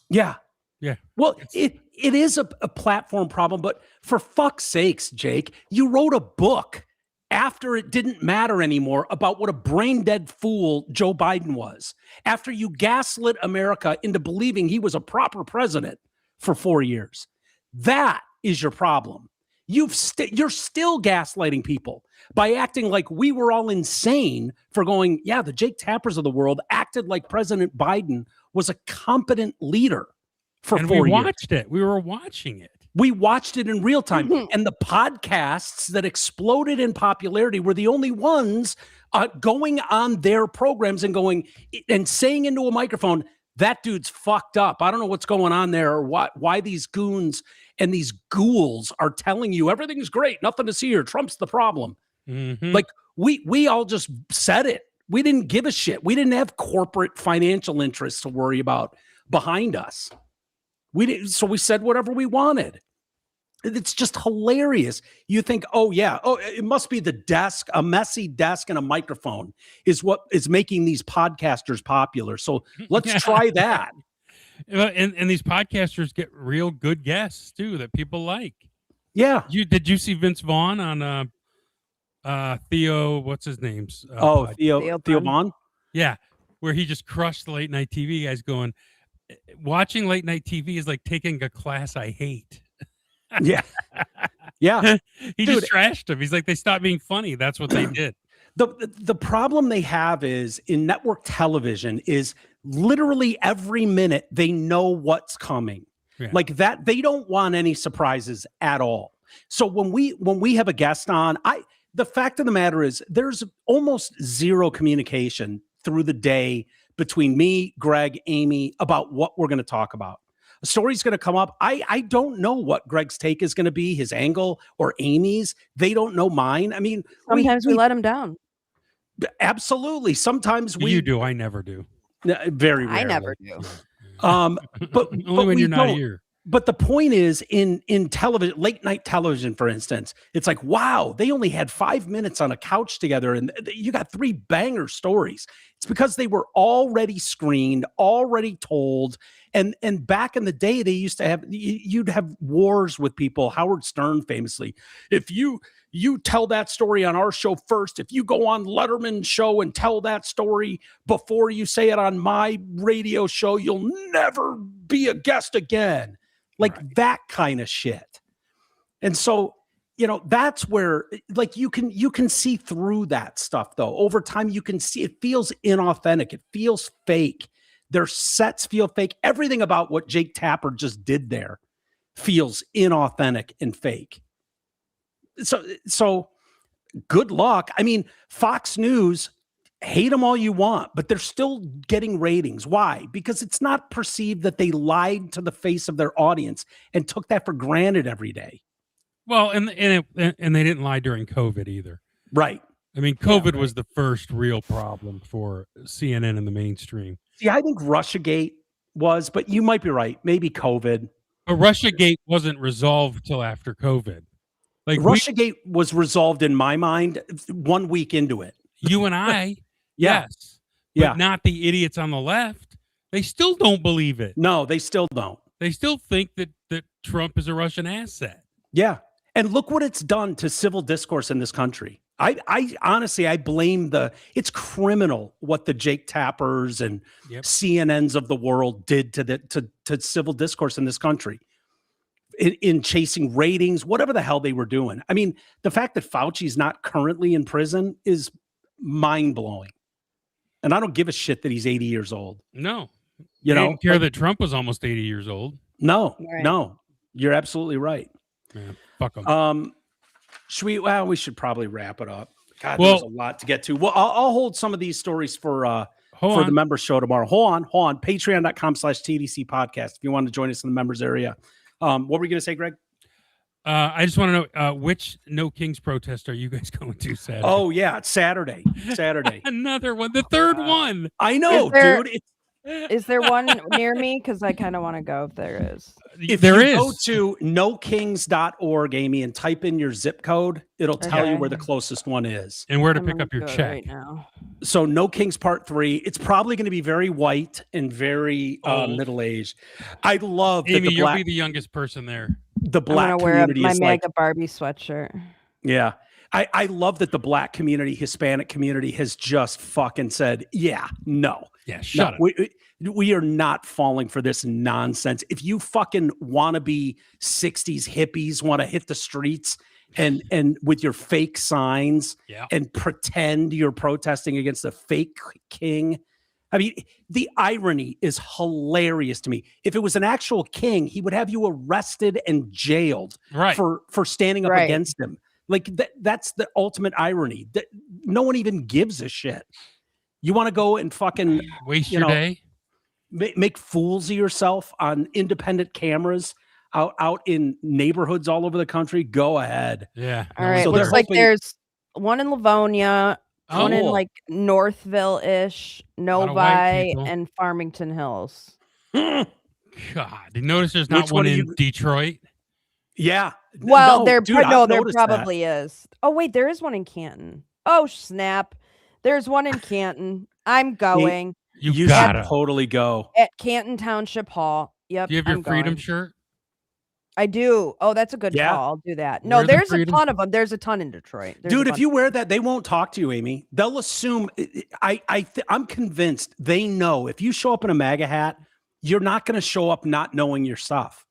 Yeah. Yeah. Well, it is a platform problem, but for fuck's sakes, Jake, you wrote a book after it didn't matter anymore about what a brain dead fool Joe Biden was. After you gaslit America into believing he was a proper president for 4 years. That is your problem. You're still gaslighting people by acting like we were all insane for going, yeah, the Jake Tappers of the world acted like President Biden was a competent leader for And 4 we years. watched it. We were watching it. We watched it in real time. And the podcasts that exploded in popularity were the only ones going on their programs and going and saying into a microphone, that dude's fucked up. I don't know what's going on there or why these goons and these ghouls are telling you everything's great, nothing to see here. Trump's the problem. Mhm. Like we all just said it. We didn't give a shit. We didn't have corporate financial interests to worry about behind us. We didn't, so we said whatever we wanted. It's just hilarious. You think, it must be the desk, a messy desk and a microphone is what is making these podcasters popular. So let's try that. And these podcasters get real good guests too that people like. Yeah. Did you see Vince Vaughn on Theo? What's his name's? Theo Vaughn. Yeah, where he just crushed the late night TV guys. Going, watching late night TV is like taking a class I hate. Yeah. Yeah. He just trashed them. He's like, they stopped being funny. That's what they did. The problem they have is in network television is literally every minute they know what's coming. Yeah. Like that, they don't want any surprises at all. So when we have a guest on, the fact of the matter is there's almost zero communication through the day between me, Greg, Amy, about what we're going to talk about. A story's going to come up. I don't know what Greg's take is going to be, his angle or Amy's. They don't know mine. I mean, Sometimes we let him down. Absolutely. Sometimes You do. I never do. Very rarely. I never do. But Only when you're not here. But the point is, in television, late night television, for instance, it's like, wow, they only had 5 minutes on a couch together, and you got 3 banger stories. It's because they were already screened, already told. And back in the day, they used to have, you'd have wars with people. Howard Stern famously, if you tell that story on our show first, if you go on Letterman's show and tell that story before you say it on my radio show, you'll never be a guest again. Like that kind of shit. And so, that's where like you can see through that stuff though. Over time, you can see it feels inauthentic. It feels fake. Their sets feel fake. Everything about what Jake Tapper just did there feels inauthentic and fake. So good luck. I mean, Fox News, hate them all you want, but they're still getting ratings. Why? Because it's not perceived that they lied to the face of their audience and took that for granted every day. Well, and they didn't lie during COVID either. Right. I mean, COVID was the first real problem for CNN in the mainstream. See, I think Russiagate was, but you might be right. Maybe COVID. But Russiagate wasn't resolved till after COVID. Like Russiagate was resolved in my mind 1 week into it. You and I, yeah. yes, but not the idiots on the left. They still don't believe it. No, they still don't. They still think that Trump is a Russian asset. Yeah. And look what it's done to civil discourse in this country. I honestly, I blame it's criminal what the Jake Tappers and CNNs of the world did to civil discourse in this country in chasing ratings, whatever the hell they were doing. I mean, the fact that Fauci's not currently in prison is mind blowing. And I don't give a shit that he's 80 years old. No, I don't care that Trump was almost 80 years old. No, no, you're absolutely right. Yeah, fuck them. We should probably wrap it up. God, there's a lot to get to. Well, I'll hold some of these stories for the members show tomorrow. Hold on. Patreon.com/TDC Podcast. If you want to join us in the members area. What were you going to say, Greg? I just want to know which No Kings protest are you guys going to Saturday? Oh yeah, it's Saturday. Another one, the third one. I know, dude. Is there one near me? Because I kind of want to go if there is. If there is, go to nokings.org, Amy, and type in your zip code. It'll tell you where the closest one is. And where to pick up your check. Right now. So No Kings Part 3. It's probably going to be very white and very middle-aged. I love that Amy, you'll be the youngest person there. The black I'm community going is to wear my like, MAGA Barbie sweatshirt. Yeah. I love that the black community, Hispanic community has just fucking said, yeah, no. Yeah, shut up. We are not falling for this nonsense. If you fucking want to be 60s hippies, want to hit the streets and with your fake signs and pretend you're protesting against a fake king. I mean, the irony is hilarious to me. If it was an actual king, he would have you arrested and jailed for standing up against him. Like that's the ultimate irony. That no one even gives a shit. You want to go and fucking waste your day, make fools of yourself on independent cameras out in neighborhoods all over the country. Go ahead. Yeah. All right. So looks like there's one in Livonia, one in like Northville-ish, Novi, and Farmington Hills. God, you notice there's not one in Detroit? Yeah. Well, there probably is. Oh, wait, there is one in Canton. Oh, snap. There's one in Canton. I'm going. You gotta totally go. At Canton Township Hall. Yep. Do you have your Freedom shirt? I do. Oh, that's a good call. I'll do that. No, there's a ton of them. There's a ton in Detroit. Dude, if you wear that, they won't talk to you, Amy. They'll assume. I'm convinced they know if you show up in a MAGA hat, you're not going to show up not knowing your stuff.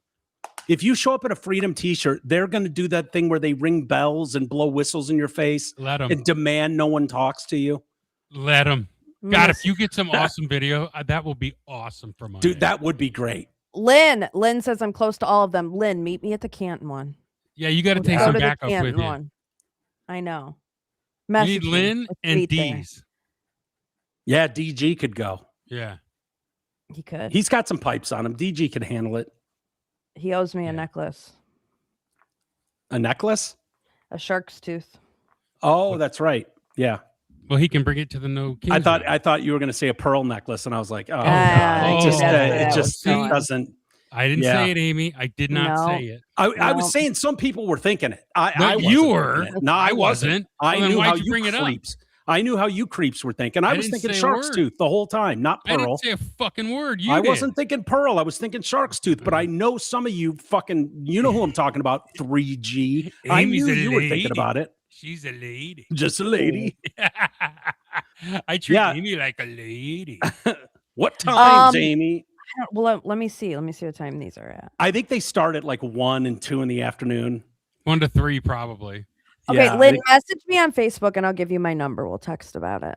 If you show up in a Freedom t-shirt, they're going to do that thing where they ring bells and blow whistles in your face and demand no one talks to you. Let them. God, if you get some awesome video, that will be awesome for Monday. Dude, that would be great. Lynn says I'm close to all of them. Lynn, meet me at the Canton one. Yeah, you got to take some backup with you. I know. You Message need me Lynn or and tweet there. D's. Yeah, DG could go. Yeah. He could. He's got some pipes on him. DG can handle it. He owes me Yeah. a necklace, A necklace? a shark's tooth. Oh, that's right. Yeah. Well, he can bring it to the No Kings. I thought you were going to say a pearl necklace, and I was like, oh, Ah, God. oh, It just, that's where it that just was going. doesn't. I didn't Yeah. say it, Amy. I did not No. say it. I No. was saying some people were thinking it. No, I you wasn't were. thinking it. No, I wasn't. I Well, then knew why'd how you you bring it up? creeps. I knew how you creeps were thinking. I I was didn't thinking say a shark's word. tooth the whole time, not I pearl. didn't say a fucking word. You I did. wasn't thinking pearl. I was thinking shark's tooth, but I know some of you fucking, you know who I'm talking about, 3G. I Amy's knew a you were thinking lady. about it. She's a lady. Just a lady. I treat Yeah. Amy like a lady. What times, Um, Amy? Well, let me see. Let me see what time these are at. I think they start at like 1 and 2 in the afternoon. 1 to 3, probably. Okay, Yeah, I Lynn, think- message me on Facebook and I'll give you my number. We'll text about it.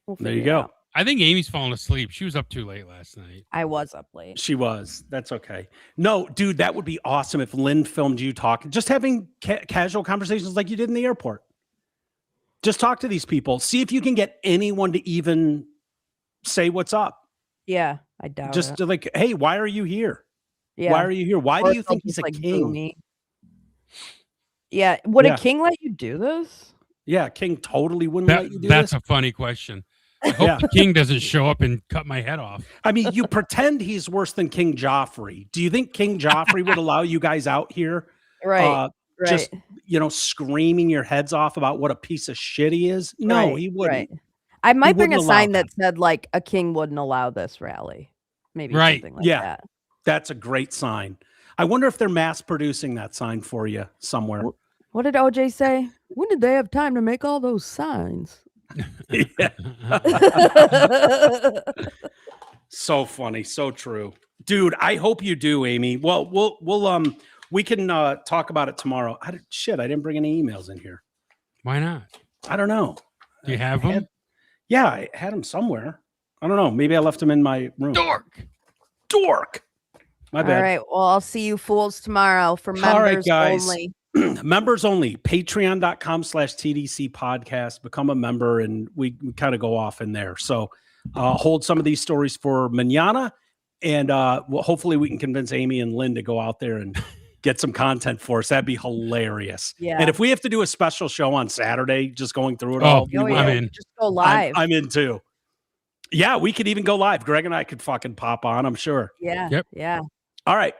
We'll there you figure it go. out. I think Amy's falling asleep. She was up too late last night. I was up late. She was. That's okay. No, dude, that would be awesome if Lynn filmed you talking, just having casual conversations like you did in the airport. Just talk to these people. See if you can get anyone to even say what's up. Yeah, I doubt Just it. like, hey, why are you here? Yeah. Why are you here? Why Or do you they'll think he's just, a like, boo king? me. Yeah. Would Yeah. a king let you do this? Yeah, king totally wouldn't let you do That's this. a funny question. I hope Yeah. the king doesn't show up and cut my head off. I mean, you pretend he's worse than King Joffrey. Do you think King Joffrey would allow you guys out here? Right. Right. Just, screaming your heads off about what a piece of shit he is? No, Right, he wouldn't. right. I might bring a wouldn't allow sign that said like a king wouldn't allow this rally. Maybe Right. something like Yeah. that. That's a great sign. I wonder if they're mass producing that sign for you somewhere. What did OJ say? When did they have time to make all those signs? Yeah. So funny, so true. Dude, I hope you do, Amy. Well, we can talk about it tomorrow. I didn't bring any emails in here. Why not? I don't know. Do you have them? Yeah, I had them somewhere. I don't know. Maybe I left them in my room. Dork. My bad. All right. Well, I'll see you fools tomorrow for members All right, guys. only. Members only. Patreon.com/TDC podcast. Become a member, and we kind of go off in there. So hold some of these stories for manana, and hopefully we can convince Amy and Lynn to go out there and get some content for us. That'd be hilarious. Yeah. And if we have to do a special show on Saturday, just going through it Oh, all, we Oh, will. yeah. I'm in. Just go live. I'm in too. Yeah, we could even go live. Greg and I could fucking pop on, I'm sure. yeah. Yep. Yeah. All right.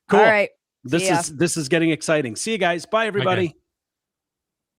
Cool. All right. This See ya. is getting exciting. See you guys. Bye, everybody.